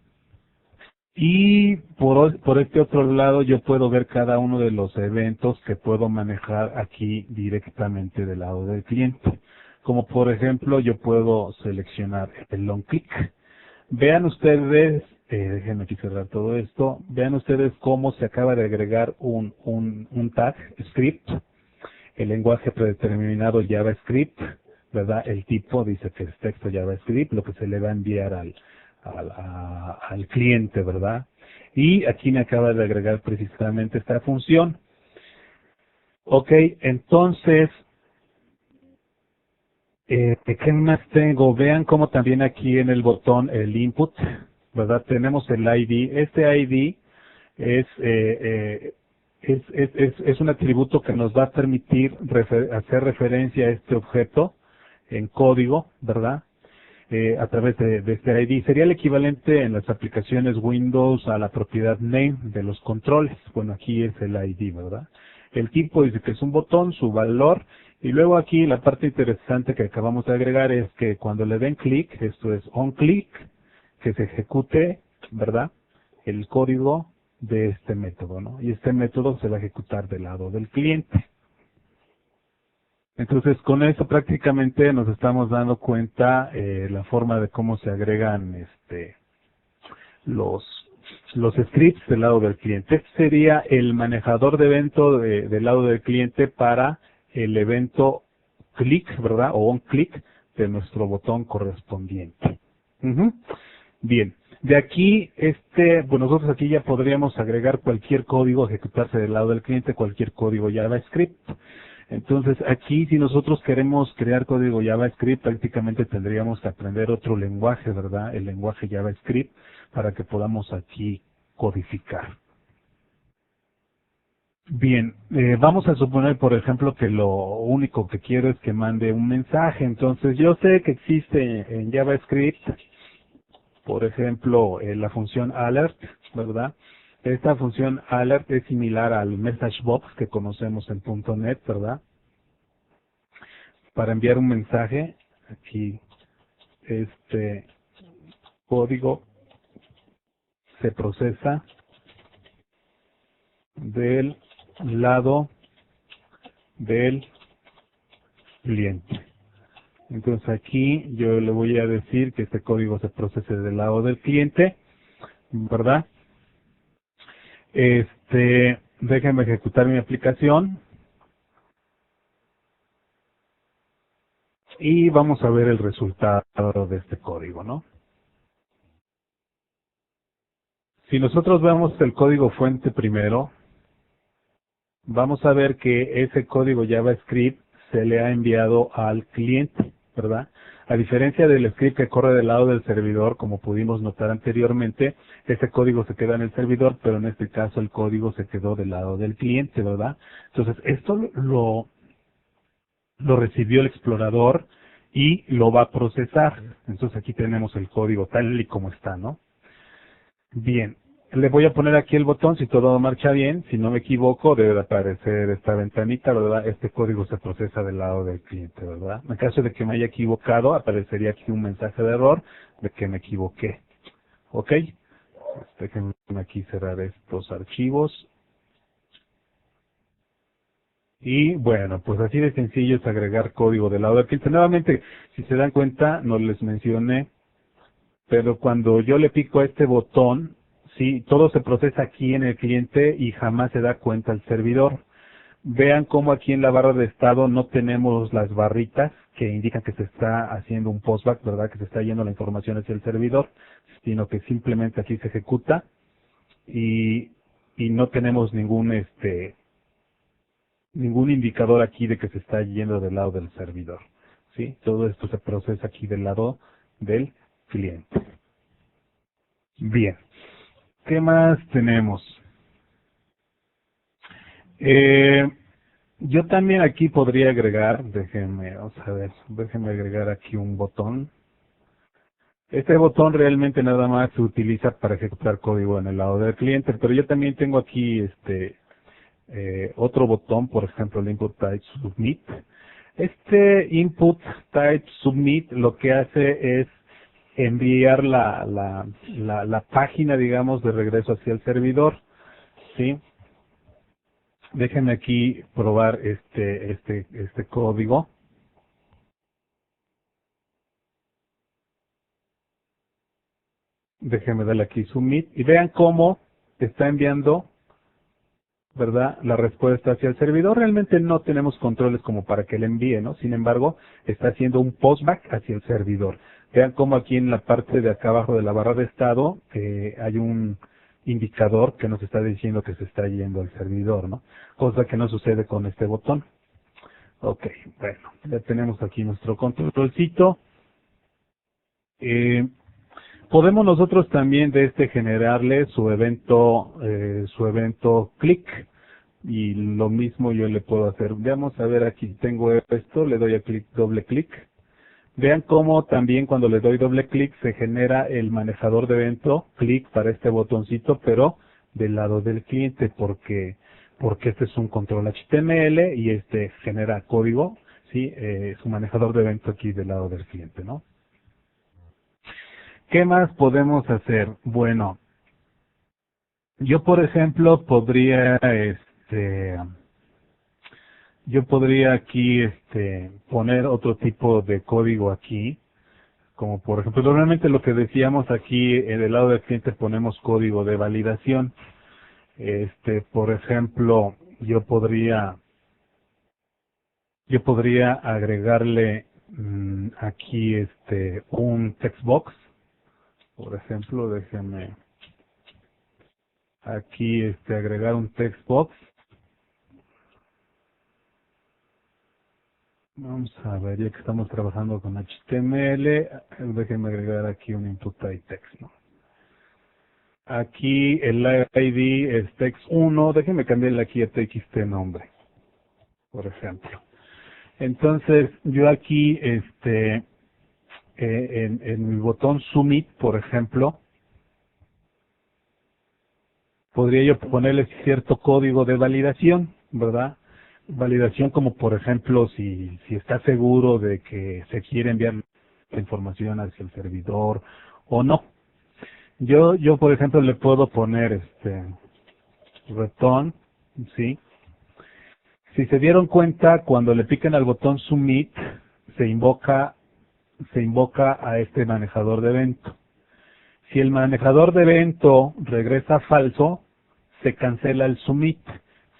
Y por este otro lado yo puedo ver cada uno de los eventos que puedo manejar aquí directamente del lado del cliente. Como por ejemplo yo puedo seleccionar el long click. Vean ustedes, déjenme aquí cerrar todo esto, vean ustedes cómo se acaba de agregar un tag script, el lenguaje predeterminado JavaScript, ¿verdad? El tipo dice que es texto JavaScript, lo que se le va a enviar al cliente, ¿verdad? Y aquí me acaba de agregar precisamente esta función. Ok, entonces, ¿qué más tengo? Vean cómo también aquí en el botón, el input, ¿verdad? Tenemos el ID. Este ID es un atributo que nos va a permitir hacer referencia a este objeto en código, ¿verdad? A través de este ID. Sería el equivalente en las aplicaciones Windows a la propiedad name de los controles. Bueno, aquí es el ID, ¿verdad? El tipo dice que es un botón, su valor, y luego aquí la parte interesante que acabamos de agregar es que cuando le den clic, esto es on click, que se ejecute, ¿verdad? El código de este método, ¿no? Y este método se va a ejecutar del lado del cliente. Entonces, con esto prácticamente nos estamos dando cuenta la forma de cómo se agregan los scripts del lado del cliente. Este sería el manejador de evento del lado del cliente para el evento click, ¿verdad? O on click de nuestro botón correspondiente. Bien. De aquí, pues nosotros aquí ya podríamos agregar cualquier código, ejecutarse del lado del cliente, cualquier código JavaScript. Entonces, aquí si nosotros queremos crear código JavaScript, prácticamente tendríamos que aprender otro lenguaje, ¿verdad? El lenguaje JavaScript, para que podamos aquí codificar. Bien, vamos a suponer, por ejemplo, que lo único que quiero es que mande un mensaje. Entonces, yo sé que existe en JavaScript, por ejemplo, la función alert, ¿verdad? Esta función alert es similar al message box que conocemos en .NET, ¿verdad? Para enviar un mensaje, aquí este código se procesa del lado del cliente. Entonces aquí yo le voy a decir que este código se procese del lado del cliente, ¿verdad? Déjenme ejecutar mi aplicación y vamos a ver el resultado de este código, ¿no? Si nosotros vemos el código fuente primero, vamos a ver que ese código JavaScript se le ha enviado al cliente, ¿verdad? A diferencia del script que corre del lado del servidor, como pudimos notar anteriormente, ese código se queda en el servidor, pero en este caso el código se quedó del lado del cliente, ¿verdad? Entonces, esto lo recibió el explorador y lo va a procesar. Entonces aquí tenemos el código tal y como está, ¿no? Bien, le voy a poner aquí el botón si todo marcha bien. Si no me equivoco, debe de aparecer esta ventanita, ¿verdad? Este código se procesa del lado del cliente, ¿verdad? En caso de que me haya equivocado, aparecería aquí un mensaje de error de que me equivoqué. ¿Ok? Déjenme aquí cerrar estos archivos. Y bueno, pues así de sencillo es agregar código del lado del cliente. Nuevamente, si se dan cuenta, no les mencioné, pero cuando yo le pico a este botón, sí, todo se procesa aquí en el cliente y jamás se da cuenta el servidor. Vean cómo aquí en la barra de estado no tenemos las barritas que indican que se está haciendo un postback, ¿verdad? Que se está yendo la información hacia el servidor, sino que simplemente aquí se ejecuta y, y no tenemos ningún indicador aquí de que se está yendo del lado del servidor. ¿Sí? Todo esto se procesa aquí del lado del cliente. Bien. ¿Qué más tenemos? Eh, yo también aquí podría agregar, vamos a ver, déjenme agregar aquí un botón. Este botón realmente nada más se utiliza para ejecutar código en el lado del cliente, pero yo también tengo aquí otro botón, por ejemplo, el input type submit. Este input type submit lo que hace es enviar la página, digamos, de regreso hacia el servidor, ¿sí? Déjenme aquí probar este código. Déjenme darle aquí submit y vean cómo está enviando, ¿verdad?, la respuesta hacia el servidor. Realmente no tenemos controles como para que le envíe, ¿no? Sin embargo, está haciendo un postback hacia el servidor. Vean cómo aquí en la parte de acá abajo de la barra de estado hay un indicador que nos está diciendo que se está yendo al servidor, ¿no? Cosa que no sucede con este botón. Ok, bueno, ya tenemos aquí nuestro controlcito. Eh, Podemos nosotros también de generarle su evento click, y lo mismo yo le puedo hacer. Vamos a ver, aquí tengo esto, le doy a clic, doble clic. Vean cómo también cuando le doy doble clic se genera el manejador de evento click para este botoncito, pero del lado del cliente, porque este es un control HTML y este genera código, sí, su manejador de evento aquí del lado del cliente, ¿no? ¿Qué más podemos hacer? Bueno, yo por ejemplo podría aquí poner otro tipo de código aquí, como por ejemplo, normalmente lo que decíamos aquí en el lado del cliente ponemos código de validación. Por ejemplo, yo podría agregarle aquí un text box. Por ejemplo, déjenme aquí agregar un text box. Vamos a ver, ya que estamos trabajando con HTML, déjenme agregar aquí un input type text, ¿no? Aquí el ID es text1, déjenme cambiarle aquí a txt nombre, por ejemplo. Entonces, yo aquí, en el botón submit, por ejemplo, podría yo ponerle cierto código de validación, ¿verdad? Validación como, por ejemplo, si está seguro de que se quiere enviar la información hacia el servidor o no. Yo por ejemplo, le puedo poner return, ¿sí? Si se dieron cuenta, cuando le pican al botón submit, se invoca a este manejador de evento. Si el manejador de evento regresa falso, se cancela el submit.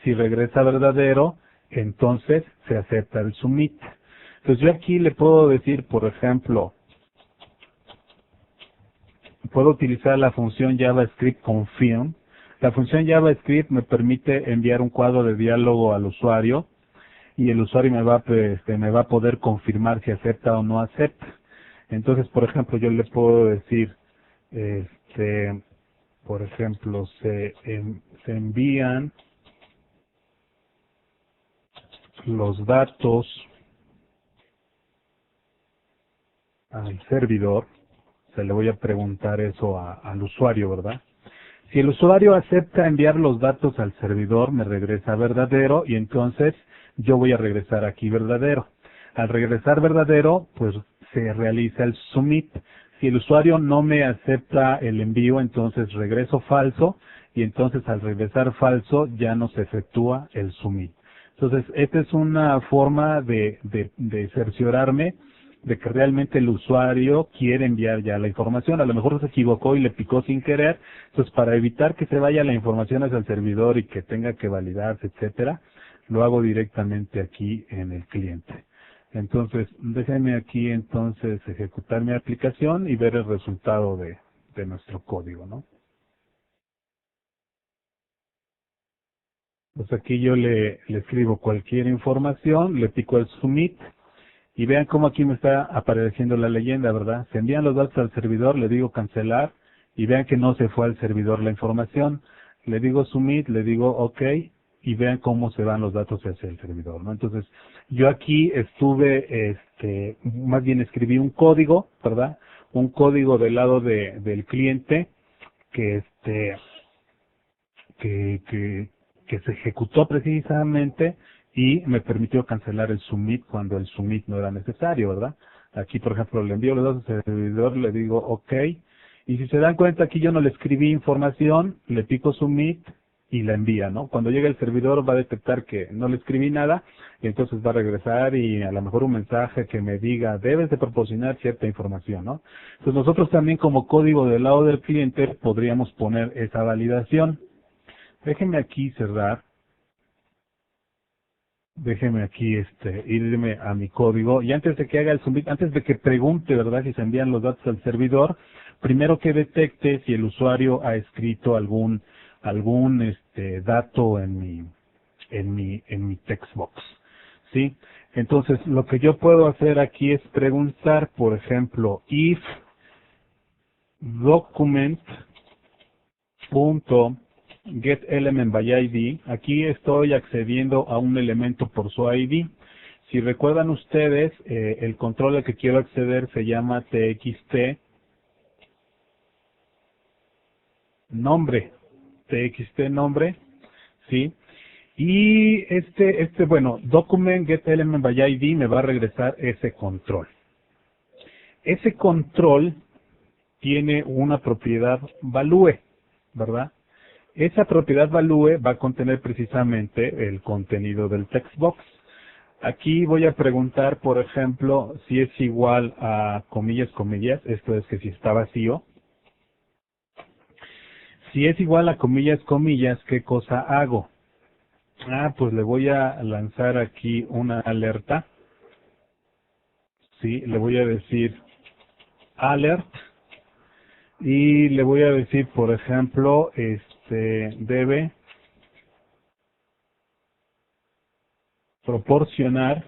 Si regresa verdadero, entonces se acepta el submit. Entonces yo aquí le puedo decir, por ejemplo, puedo utilizar la función JavaScript confirm. La función JavaScript me permite enviar un cuadro de diálogo al usuario y el usuario me va a poder confirmar si acepta o no acepta. Entonces, por ejemplo, yo le puedo decir, por ejemplo, se envían los datos al servidor. Se le voy a preguntar eso al usuario, ¿verdad? Si el usuario acepta enviar los datos al servidor, me regresa verdadero y entonces yo voy a regresar aquí verdadero. Al regresar verdadero, pues se realiza el submit. Si el usuario no me acepta el envío, entonces regreso falso y entonces al regresar falso ya no se efectúa el submit. Entonces, esta es una forma de cerciorarme de que realmente el usuario quiere enviar ya la información. A lo mejor se equivocó y le picó sin querer. Entonces, para evitar que se vaya la información hacia el servidor y que tenga que validarse, etcétera, lo hago directamente aquí en el cliente. Entonces, déjenme aquí entonces ejecutar mi aplicación y ver el resultado de nuestro código, ¿no? Pues aquí yo le escribo cualquier información, le pico el submit. Y vean cómo aquí me está apareciendo la leyenda, ¿verdad? Se envían los datos al servidor, le digo cancelar, y vean que no se fue al servidor la información. Le digo submit, le digo OK, y vean cómo se van los datos hacia el servidor, ¿no? Entonces, yo aquí estuve, más bien escribí un código, ¿verdad? Un código del lado del cliente que, que, que, que se ejecutó precisamente y me permitió cancelar el submit cuando el submit no era necesario, ¿verdad? Aquí, por ejemplo, le envío los datos al servidor, le digo OK, y si se dan cuenta, aquí yo no le escribí información, le pico submit y la envía, ¿no? Cuando llegue el servidor va a detectar que no le escribí nada y entonces va a regresar y a lo mejor un mensaje que me diga, debes de proporcionar cierta información, ¿no? Entonces nosotros también como código del lado del cliente podríamos poner esa validación. Déjenme aquí cerrar. Déjeme aquí irme a mi código y antes de que haga el submit, antes de que pregunte, ¿verdad?, si se envían los datos al servidor, primero que detecte si el usuario ha escrito algún dato en mi text box. ¿Sí? Entonces, lo que yo puedo hacer aquí es preguntar, por ejemplo, if document punto get element by ID. Aquí estoy accediendo a un elemento por su ID. Si recuerdan ustedes, el control al que quiero acceder se llama txt nombre. Txt nombre, ¿sí? Y bueno, document get element by ID me va a regresar ese control. Ese control tiene una propiedad value, ¿verdad? Esa propiedad value va a contener precisamente el contenido del text box. Aquí voy a preguntar, por ejemplo, si es igual a comillas, comillas, esto es que si está vacío. Si es igual a comillas, comillas, ¿qué cosa hago? Pues le voy a lanzar aquí una alerta. Sí, le voy a decir alert y le voy a decir, por ejemplo, debe proporcionar,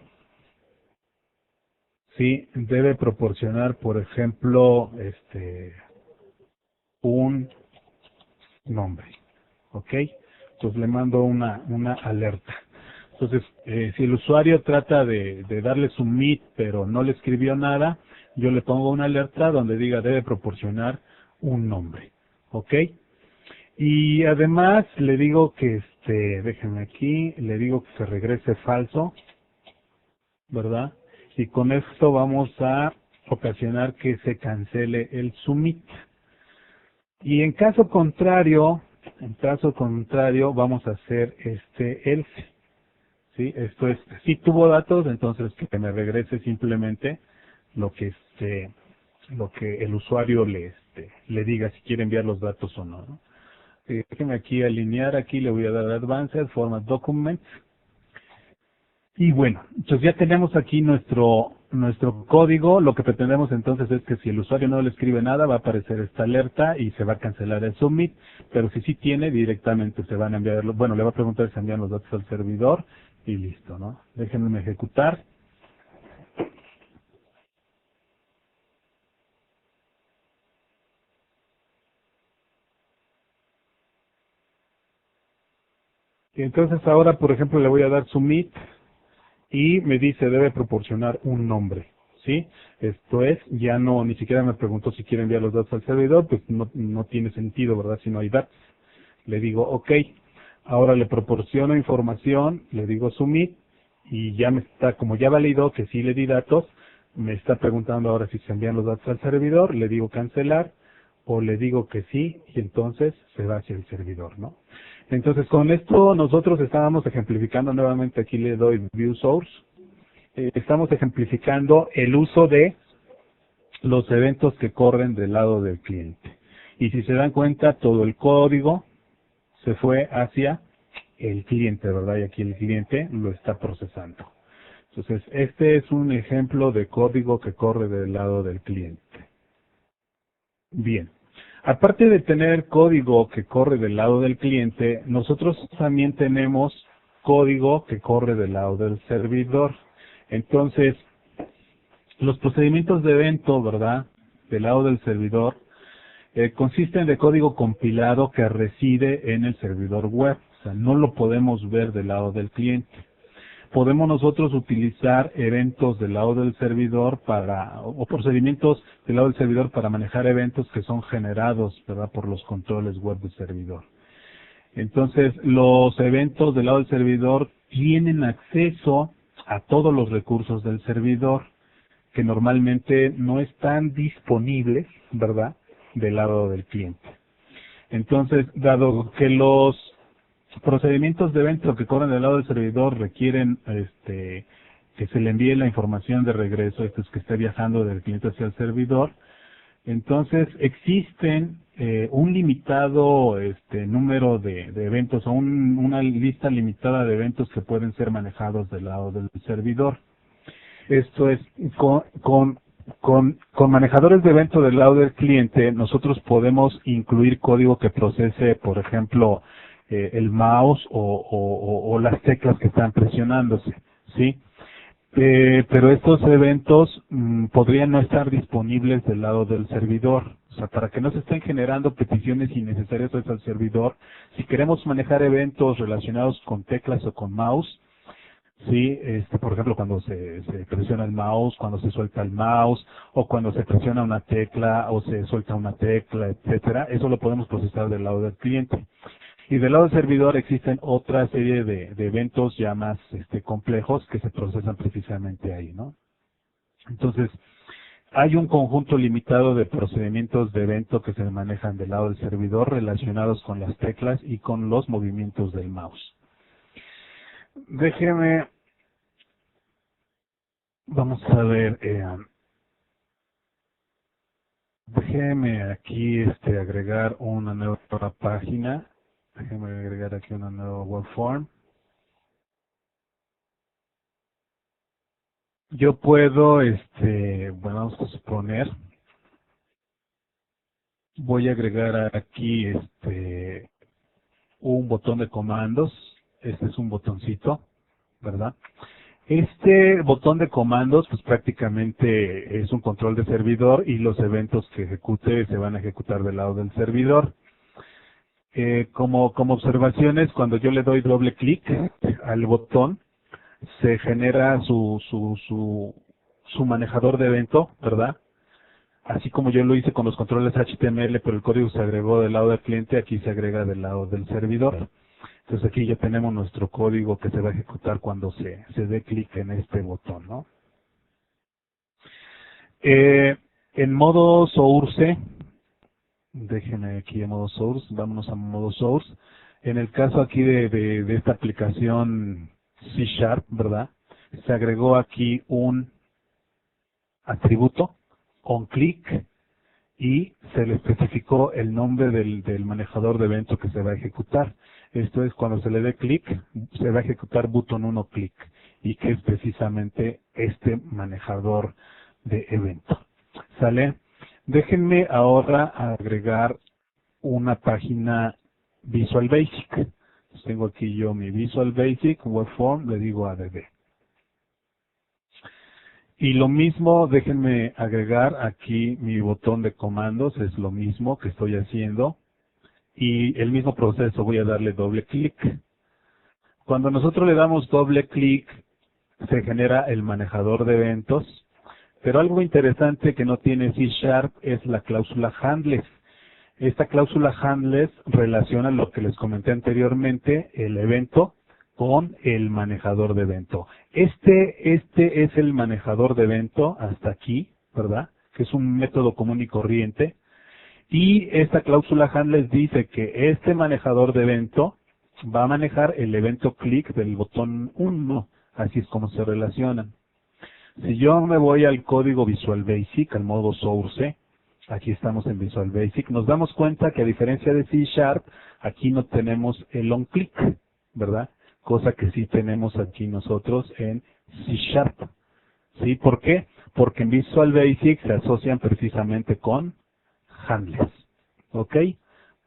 sí, debe proporcionar, por ejemplo, un nombre, ¿ok? Entonces le mando una alerta. Entonces, si el usuario trata de darle submit, pero no le escribió nada, yo le pongo una alerta donde diga debe proporcionar un nombre, ¿ok? Y además le digo que, déjenme aquí, le digo que se regrese falso, ¿verdad? Y con esto vamos a ocasionar que se cancele el submit. Y en caso contrario, vamos a hacer else. ¿Sí? Esto es, si tuvo datos, entonces que me regrese simplemente lo que lo que el usuario le diga si quiere enviar los datos o no, ¿no? Déjenme aquí alinear, aquí le voy a dar Advanced, Format Document. Y bueno, entonces ya tenemos aquí nuestro código. Lo que pretendemos entonces es que si el usuario no le escribe nada, va a aparecer esta alerta y se va a cancelar el submit. Pero si sí tiene, directamente se van a enviar, bueno, le va a preguntar si se envían los datos al servidor y listo, ¿no? Déjenme ejecutar. Y entonces ahora, por ejemplo, le voy a dar submit y me dice debe proporcionar un nombre, ¿sí? Esto es, ya no, ni siquiera me preguntó si quiere enviar los datos al servidor, pues no tiene sentido, ¿verdad? Si no hay datos. Le digo, ok, ahora le proporciono información, le digo submit, y ya me está, como ya validó que sí le di datos, me está preguntando ahora si se envían los datos al servidor, le digo cancelar, o le digo que sí, y entonces se va hacia el servidor, ¿no? Entonces con esto nosotros estábamos ejemplificando, nuevamente aquí le doy view source, estamos ejemplificando el uso de los eventos que corren del lado del cliente. Y si se dan cuenta, todo el código se fue hacia el cliente, ¿verdad? Y aquí el cliente lo está procesando. Entonces, este es un ejemplo de código que corre del lado del cliente. Bien. Aparte de tener código que corre del lado del cliente, nosotros también tenemos código que corre del lado del servidor. Entonces, los procedimientos de evento, ¿verdad? Del lado del servidor, consisten de código compilado que reside en el servidor web. O sea, no lo podemos ver del lado del cliente. Podemos nosotros utilizar eventos del lado del servidor o procedimientos del lado del servidor para manejar eventos que son generados, ¿verdad?, por los controles web del servidor. Entonces, los eventos del lado del servidor tienen acceso a todos los recursos del servidor que normalmente no están disponibles, ¿verdad?, del lado del cliente. Entonces, dado que los procedimientos de evento que corren del lado del servidor requieren que se le envíe la información de regreso, esto es que esté viajando del cliente hacia el servidor, entonces existen un limitado número de eventos o una lista limitada de eventos que pueden ser manejados del lado del servidor. Esto es, con manejadores de evento del lado del cliente, nosotros podemos incluir código que procese, por ejemplo, el mouse o las teclas que están presionándose, ¿sí? Pero estos eventos podrían no estar disponibles del lado del servidor. O sea, para que no se estén generando peticiones innecesarias al servidor, si queremos manejar eventos relacionados con teclas o con mouse, sí, por ejemplo, cuando se presiona el mouse, cuando se suelta el mouse, o cuando se presiona una tecla o se suelta una tecla, etcétera, eso lo podemos procesar del lado del cliente. Y del lado del servidor existen otra serie de eventos ya más complejos que se procesan precisamente ahí, ¿no? Entonces, hay un conjunto limitado de procedimientos de evento que se manejan del lado del servidor relacionados con las teclas y con los movimientos del mouse. Vamos a ver, déjeme aquí agregar una nueva página. Déjeme agregar aquí una nueva web form. Yo puedo, bueno, vamos a suponer, voy a agregar aquí un botón de comandos. Este es un botoncito, ¿verdad? Este botón de comandos, pues prácticamente es un control de servidor y los eventos que ejecute se van a ejecutar del lado del servidor. Como observaciones, cuando yo le doy doble clic al botón, se genera su manejador de evento, ¿verdad? Así como yo lo hice con los controles HTML, pero el código se agregó del lado del cliente, aquí se agrega del lado del servidor. Entonces aquí ya tenemos nuestro código que se va a ejecutar cuando se dé clic en este botón, ¿no? En modo source, déjenme aquí en modo source, vámonos a modo source. En el caso aquí de esta aplicación C Sharp, ¿verdad? Se agregó aquí un atributo, onClick, y se le especificó el nombre del manejador de evento que se va a ejecutar. Esto es, cuando se le dé clic, se va a ejecutar botón 1 clic, y que es precisamente este manejador de evento. ¿Sale? Déjenme ahora agregar una página Visual Basic. Tengo aquí yo mi Visual Basic, Webform, le digo ADB. Y lo mismo, déjenme agregar aquí mi botón de comandos, es lo mismo que estoy haciendo. Y el mismo proceso, voy a darle doble clic. Cuando nosotros le damos doble clic, se genera el manejador de eventos. Pero algo interesante que no tiene C# es la cláusula handless. Esta cláusula handless relaciona lo que les comenté anteriormente, el evento con el manejador de evento. Este es el manejador de evento hasta aquí, ¿verdad? Que es un método común y corriente. Y esta cláusula handless dice que este manejador de evento va a manejar el evento click del botón 1. Así es como se relacionan. Si yo me voy al código Visual Basic, al modo source, aquí estamos en Visual Basic, nos damos cuenta que a diferencia de C#, aquí no tenemos el onClick, ¿verdad? Cosa que sí tenemos aquí nosotros en C#. ¿Sí? ¿Por qué? Porque en Visual Basic se asocian precisamente con handlers. ¿Ok?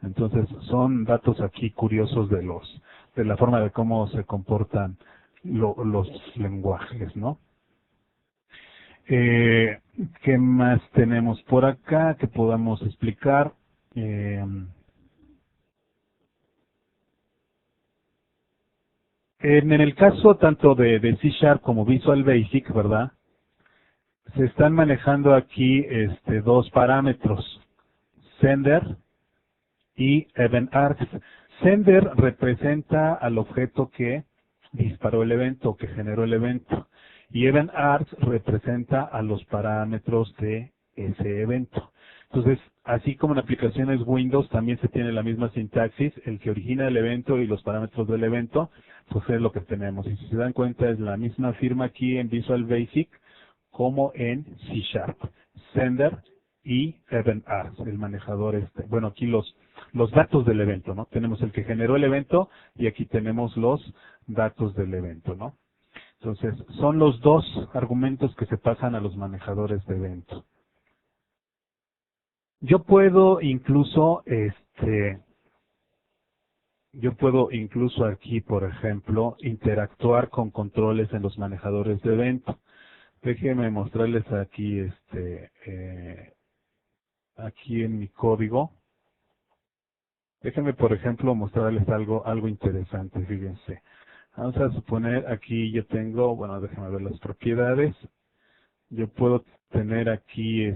Entonces son datos aquí curiosos de la forma de cómo se comportan los lenguajes, ¿no? ¿Qué más tenemos por acá que podamos explicar? En el caso tanto de C# como Visual Basic, ¿verdad? Se están manejando aquí dos parámetros, sender y eventArgs. Sender representa al objeto que disparó el evento, que generó el evento. Y eventArgs representa a los parámetros de ese evento. Entonces, así como en aplicaciones Windows también se tiene la misma sintaxis, el que origina el evento y los parámetros del evento, pues es lo que tenemos. Y si se dan cuenta es la misma firma aquí en Visual Basic como en C#. Sender y eventArgs, el manejador bueno, aquí los datos del evento, ¿no? Tenemos el que generó el evento y aquí tenemos los datos del evento, ¿no? Entonces, son los dos argumentos que se pasan a los manejadores de evento. Yo puedo incluso aquí, por ejemplo, interactuar con controles en los manejadores de evento. Déjenme mostrarles aquí, aquí en mi código. Déjenme, por ejemplo, mostrarles algo interesante, fíjense. Vamos a suponer, aquí yo tengo, bueno, déjenme ver las propiedades. Yo puedo tener aquí,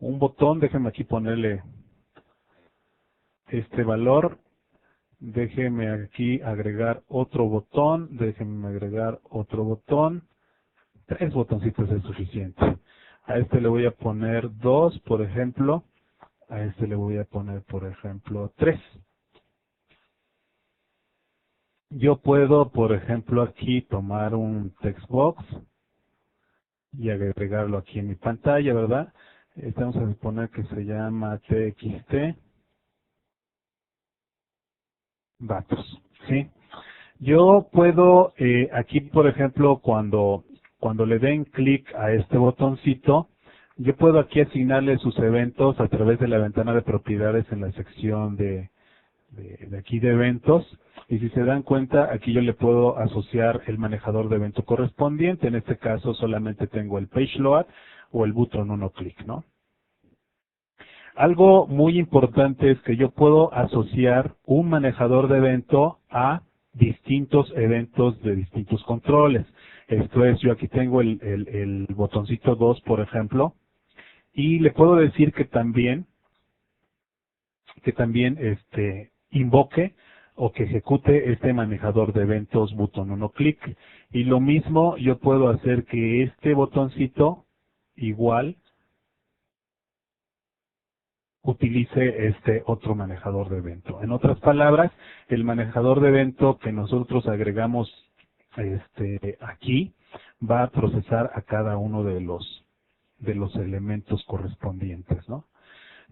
un botón, déjenme aquí ponerle este valor. Déjenme aquí agregar otro botón, déjenme agregar otro botón. 3 botoncitos es suficiente. A este le voy a poner 2, por ejemplo. A este le voy a poner, por ejemplo, 3. Yo puedo, por ejemplo, aquí tomar un text box y agregarlo aquí en mi pantalla, ¿verdad? Vamos a suponer que se llama txt datos, ¿sí? Yo puedo, aquí, por ejemplo, cuando le den clic a este botoncito, yo puedo aquí asignarle sus eventos a través de la ventana de propiedades en la sección de aquí de eventos. Y si se dan cuenta, aquí yo le puedo asociar el manejador de evento correspondiente. En este caso solamente tengo el page load o el botón 1 clic, ¿no? Algo muy importante es que yo puedo asociar un manejador de evento a distintos eventos de distintos controles. Esto es, yo aquí tengo el botoncito 2, por ejemplo, y le puedo decir que también invoque o que ejecute este manejador de eventos botón 1 clic. Y lo mismo yo puedo hacer que este botoncito igual utilice este otro manejador de evento. En otras palabras, el manejador de evento que nosotros agregamos aquí va a procesar a cada uno de los de los elementos correspondientes, ¿no?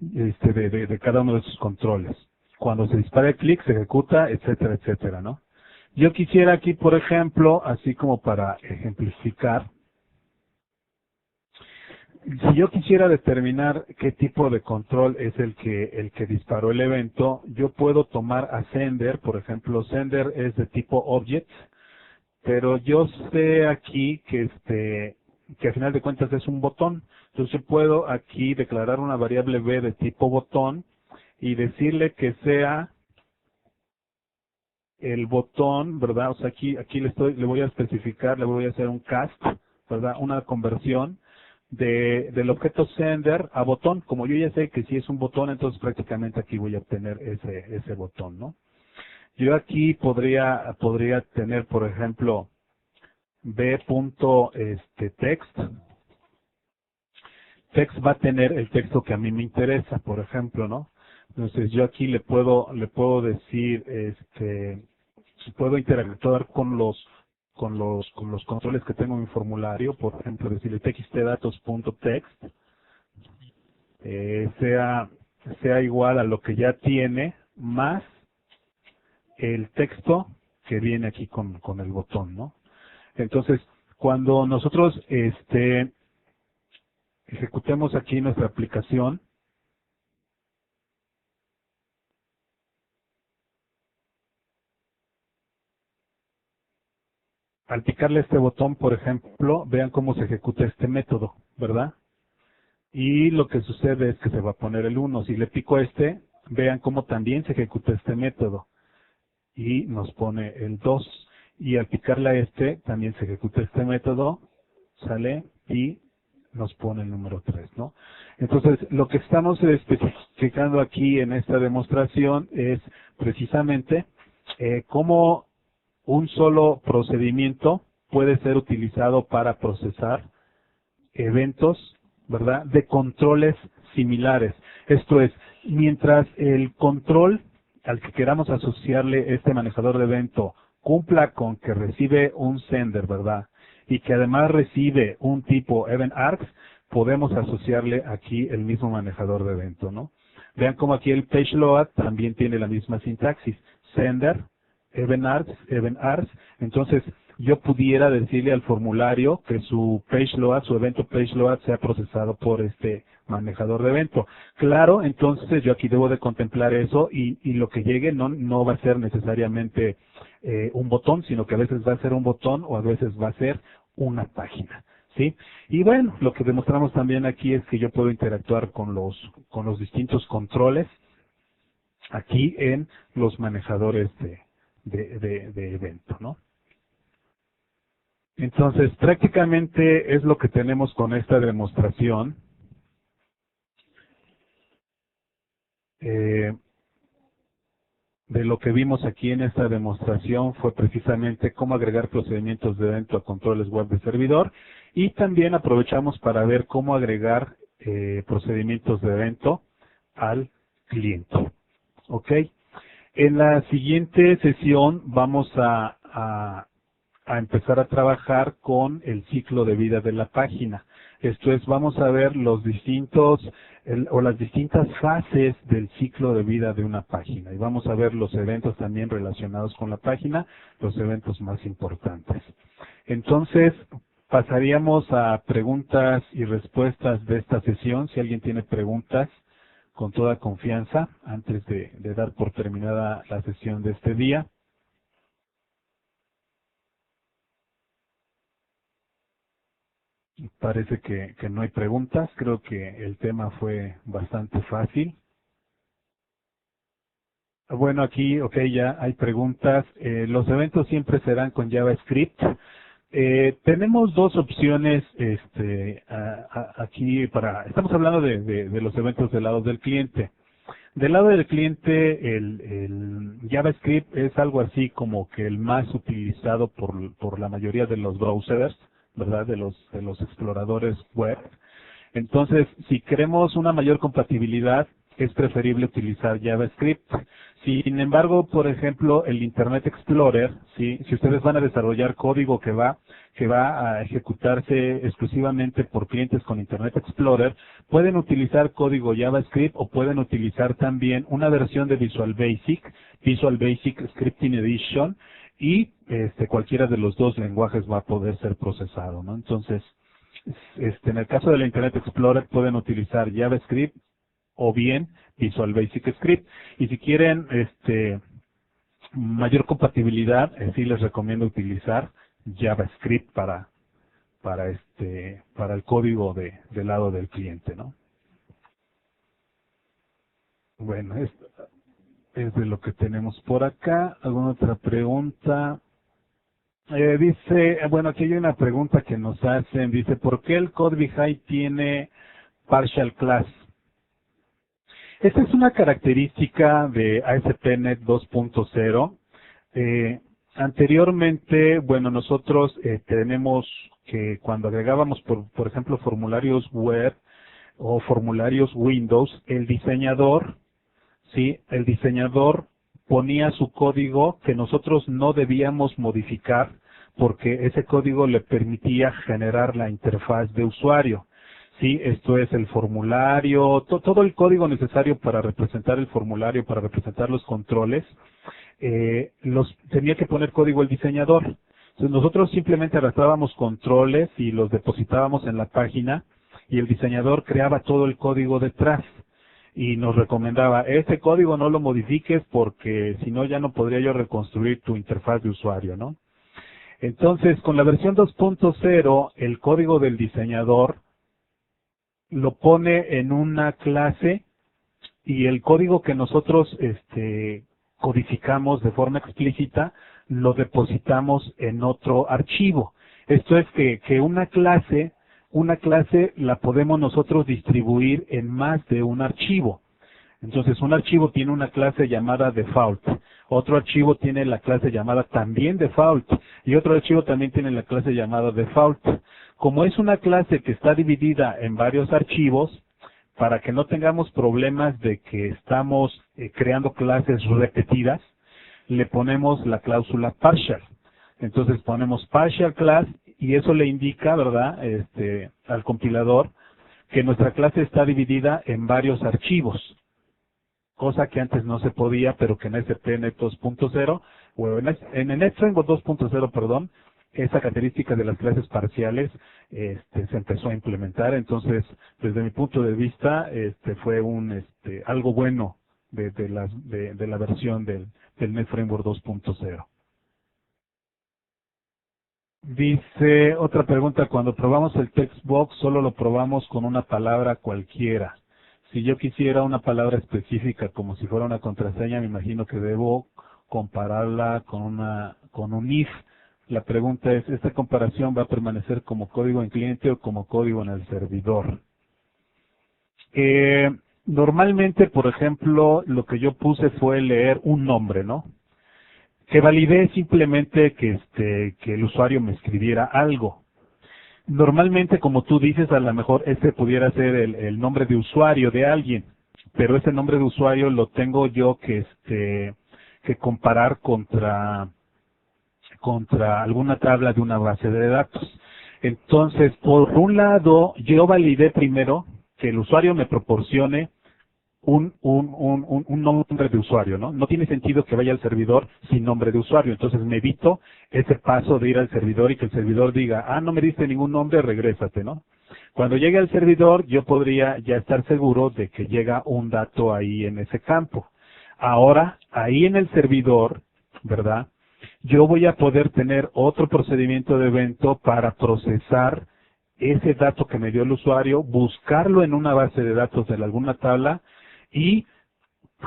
De cada uno de sus controles. Cuando se dispara el clic, se ejecuta, etcétera, etcétera, ¿no? Yo quisiera aquí, por ejemplo, así como para ejemplificar, si yo quisiera determinar qué tipo de control es el que disparó el evento, yo puedo tomar a sender, por ejemplo, sender es de tipo object, pero yo sé aquí que al final de cuentas es un botón. Entonces yo puedo aquí declarar una variable b de tipo botón y decirle que sea el botón, ¿verdad? O sea, aquí le voy a especificar, le voy a hacer un cast, ¿verdad? Una conversión del objeto sender a botón. Como yo ya sé que si es un botón, entonces prácticamente aquí voy a obtener ese botón, ¿no? Yo aquí podría tener, por ejemplo, b.text. Text va a tener el texto que a mí me interesa, por ejemplo, ¿no? Entonces yo aquí le puedo decir, puedo interactuar con los controles que tengo en mi formulario, por ejemplo, decirle txtdatos.text, sea igual a lo que ya tiene, más el texto que viene aquí con el botón, ¿no? Entonces, cuando nosotros ejecutemos aquí nuestra aplicación, al picarle este botón, por ejemplo, vean cómo se ejecuta este método, ¿verdad? Y lo que sucede es que se va a poner el 1. Si le pico vean cómo también se ejecuta este método. Y nos pone el 2. Y al picarle a también se ejecuta este método, sale y nos pone el número 3, ¿no? Entonces, lo que estamos especificando aquí en esta demostración es precisamente cómo un solo procedimiento puede ser utilizado para procesar eventos, ¿verdad?, de controles similares. Esto es, mientras el control al que queramos asociarle este manejador de evento cumpla con que recibe un sender, ¿verdad?, y que además recibe un tipo eventArgs, podemos asociarle aquí el mismo manejador de evento, ¿no? Vean cómo aquí el page_load también tiene la misma sintaxis. Sender, eventArgs. Entonces, yo pudiera decirle al formulario que su page_load, su evento page_load sea procesado por este manejador de evento. Claro, entonces yo aquí debo de contemplar eso y lo que llegue no va a ser necesariamente un botón, sino que a veces va a ser un botón o a veces va a ser una página, ¿sí? Y bueno, lo que demostramos también aquí es que yo puedo interactuar con los distintos controles aquí en los manejadores de evento, ¿no? Entonces, prácticamente es lo que tenemos con esta demostración. De lo que vimos aquí en esta demostración fue precisamente cómo agregar procedimientos de evento a controles web de servidor y también aprovechamos para ver cómo agregar procedimientos de evento al cliente. ¿Ok? En la siguiente sesión vamos a empezar a trabajar con el ciclo de vida de la página. Esto es, vamos a ver las distintas fases del ciclo de vida de una página. Y vamos a ver los eventos también relacionados con la página, los eventos más importantes. Entonces, pasaríamos a preguntas y respuestas de esta sesión. Si alguien tiene preguntas, con toda confianza, antes de dar por terminada la sesión de este día. Parece que no hay preguntas. Creo que el tema fue bastante fácil. Bueno, aquí, ok, ya hay preguntas. Los eventos siempre serán con JavaScript. Tenemos dos opciones aquí estamos hablando de los eventos del lado del cliente. Del lado del cliente, el JavaScript es algo así como que el más utilizado por la mayoría de los browsers, ¿verdad? De los exploradores web. Entonces, si queremos una mayor compatibilidad, es preferible utilizar JavaScript. Sin embargo, por ejemplo, el Internet Explorer, ¿sí? Si ustedes van a desarrollar código que va a ejecutarse exclusivamente por clientes con Internet Explorer, pueden utilizar código JavaScript o pueden utilizar también una versión de Visual Basic Scripting Edition, y cualquiera de los dos lenguajes va a poder ser procesado, ¿no? Entonces, en el caso del Internet Explorer pueden utilizar JavaScript o bien Visual Basic Script. Y si quieren mayor compatibilidad, sí les recomiendo utilizar JavaScript para el código del lado del cliente, ¿no? Bueno, esto es de lo que tenemos por acá. ¿Alguna otra pregunta? Dice, bueno, aquí hay una pregunta que nos hacen. Dice, ¿por qué el CodeBehind tiene partial class? Esta es una característica de ASP.NET 2.0. Anteriormente, bueno, nosotros tenemos que cuando agregábamos, por ejemplo, formularios web o formularios Windows, el diseñador ponía su código que nosotros no debíamos modificar porque ese código le permitía generar la interfaz de usuario. Sí, esto es el formulario, todo el código necesario para representar el formulario, para representar los controles, los tenía que poner código el diseñador. Entonces nosotros simplemente arrastrábamos controles y los depositábamos en la página y el diseñador creaba todo el código detrás y nos recomendaba, este código no lo modifiques porque si no ya no podría yo reconstruir tu interfaz de usuario, ¿no? Entonces con la versión 2.0 el código del diseñador lo pone en una clase y el código que nosotros codificamos de forma explícita lo depositamos en otro archivo. Esto es que una clase la podemos nosotros distribuir en más de un archivo. Entonces un archivo tiene una clase llamada default, otro archivo tiene la clase llamada también default y otro archivo también tiene la clase llamada default. Como es una clase que está dividida en varios archivos, para que no tengamos problemas de que estamos creando clases repetidas, le ponemos la cláusula partial. Entonces ponemos partial class y eso le indica, ¿verdad?, al compilador que nuestra clase está dividida en varios archivos, cosa que antes no se podía, pero que en ASP.NET 2.0 o en NetFramework 2.0, perdón, esa característica de las clases parciales se empezó a implementar. Entonces, desde mi punto de vista, fue algo bueno de la versión del NetFramework 2.0. Dice otra pregunta, cuando probamos el textbox solo lo probamos con una palabra cualquiera. Si yo quisiera una palabra específica como si fuera una contraseña, me imagino que debo compararla con un if. La pregunta es, ¿esta comparación va a permanecer como código en cliente o como código en el servidor? Normalmente, por ejemplo, lo que yo puse fue leer un nombre, ¿no? Que validé simplemente que el usuario me escribiera algo. Normalmente, como tú dices, a lo mejor pudiera ser el nombre de usuario de alguien, pero ese nombre de usuario lo tengo yo que comparar contra alguna tabla de una base de datos. Entonces, por un lado, yo validé primero que el usuario me proporcione un nombre de usuario, ¿no? No tiene sentido que vaya al servidor sin nombre de usuario. Entonces me evito ese paso de ir al servidor y que el servidor diga, no me diste ningún nombre, regrésate, ¿no? Cuando llegue al servidor, yo podría ya estar seguro de que llega un dato ahí en ese campo. Ahora, ahí en el servidor, ¿verdad?, yo voy a poder tener otro procedimiento de evento para procesar ese dato que me dio el usuario, buscarlo en una base de datos de alguna tabla y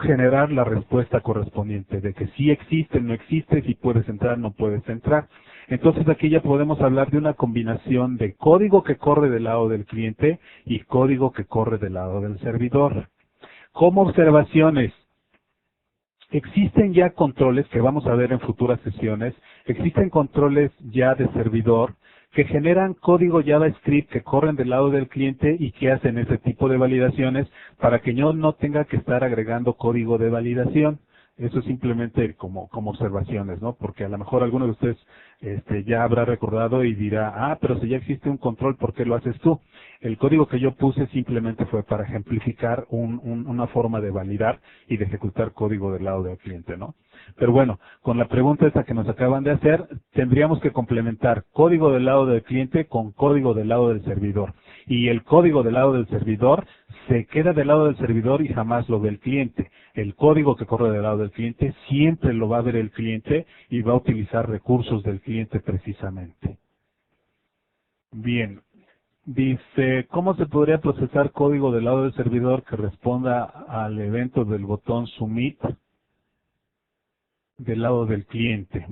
generar la respuesta correspondiente de que sí existe, no existe, si puedes entrar, no puedes entrar. Entonces aquí ya podemos hablar de una combinación de código que corre del lado del cliente y código que corre del lado del servidor. Como observaciones, existen ya controles que vamos a ver en futuras sesiones, existen controles ya de servidor que generan código JavaScript que corren del lado del cliente y que hacen ese tipo de validaciones para que yo no tenga que estar agregando código de validación. Eso es simplemente como observaciones, ¿no? Porque a lo mejor alguno de ustedes ya habrá recordado y dirá, pero si ya existe un control, ¿por qué lo haces tú? El código que yo puse simplemente fue para ejemplificar una forma de validar y de ejecutar código del lado del cliente, ¿no? Pero bueno, con la pregunta esta que nos acaban de hacer, tendríamos que complementar código del lado del cliente con código del lado del servidor. Y el código del lado del servidor se queda del lado del servidor y jamás lo ve el cliente. El código que corre del lado del cliente siempre lo va a ver el cliente y va a utilizar recursos del cliente precisamente. Bien. Dice, ¿cómo se podría procesar código del lado del servidor que responda al evento del botón Submit del lado del cliente?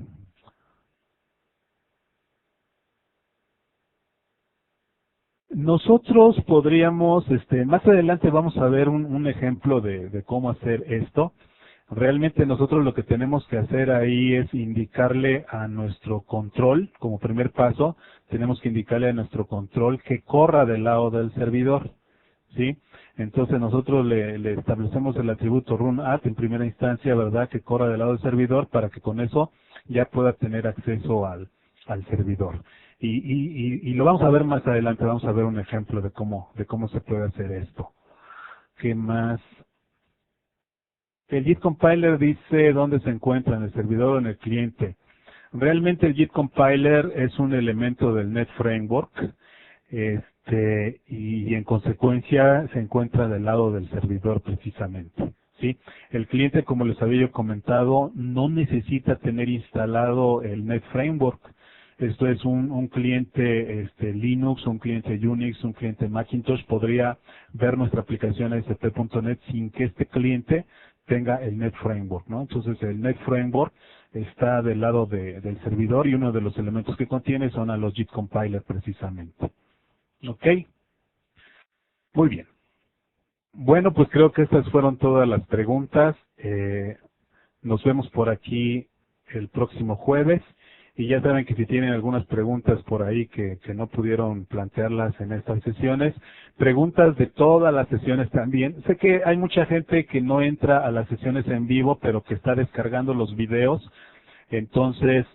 Nosotros podríamos, más adelante vamos a ver un ejemplo de cómo hacer esto. Realmente nosotros lo que tenemos que hacer ahí es indicarle a nuestro control, como primer paso, tenemos que indicarle a nuestro control que corra del lado del servidor, ¿sí? Entonces nosotros le establecemos el atributo runAt en primera instancia, ¿verdad? Que corra del lado del servidor para que con eso ya pueda tener acceso al servidor. Y lo vamos a ver más adelante, vamos a ver un ejemplo de cómo se puede hacer esto. ¿Qué más? El Git Compiler dice dónde se encuentra, en el servidor o en el cliente. Realmente el Git Compiler es un elemento del Net Framework, y en consecuencia se encuentra del lado del servidor precisamente. ¿Sí? El cliente, como les había yo comentado, no necesita tener instalado el Net Framework. Esto es un cliente Linux, un cliente Unix, un cliente Macintosh, podría ver nuestra aplicación ASP.NET sin que este cliente tenga el Net Framework, ¿no? Entonces el Net Framework está del lado del servidor y uno de los elementos que contiene son a los Git Compiler precisamente. ¿Ok? Muy bien. Bueno, pues creo que estas fueron todas las preguntas. Nos vemos por aquí el próximo jueves. Y ya saben que si tienen algunas preguntas por ahí que no pudieron plantearlas en estas sesiones, preguntas de todas las sesiones también. Sé que hay mucha gente que no entra a las sesiones en vivo, pero que está descargando los videos. Entonces,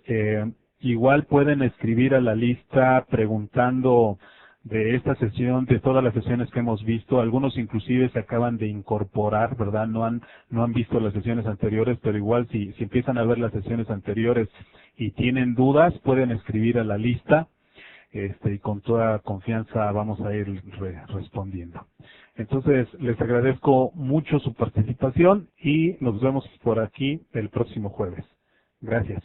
igual pueden escribir a la lista preguntando de esta sesión, de todas las sesiones que hemos visto. Algunos inclusive se acaban de incorporar, ¿verdad? No han visto las sesiones anteriores, pero igual si empiezan a ver las sesiones anteriores y tienen dudas, pueden escribir a la lista, y con toda confianza vamos a ir respondiendo. Entonces, les agradezco mucho su participación y nos vemos por aquí el próximo jueves. Gracias.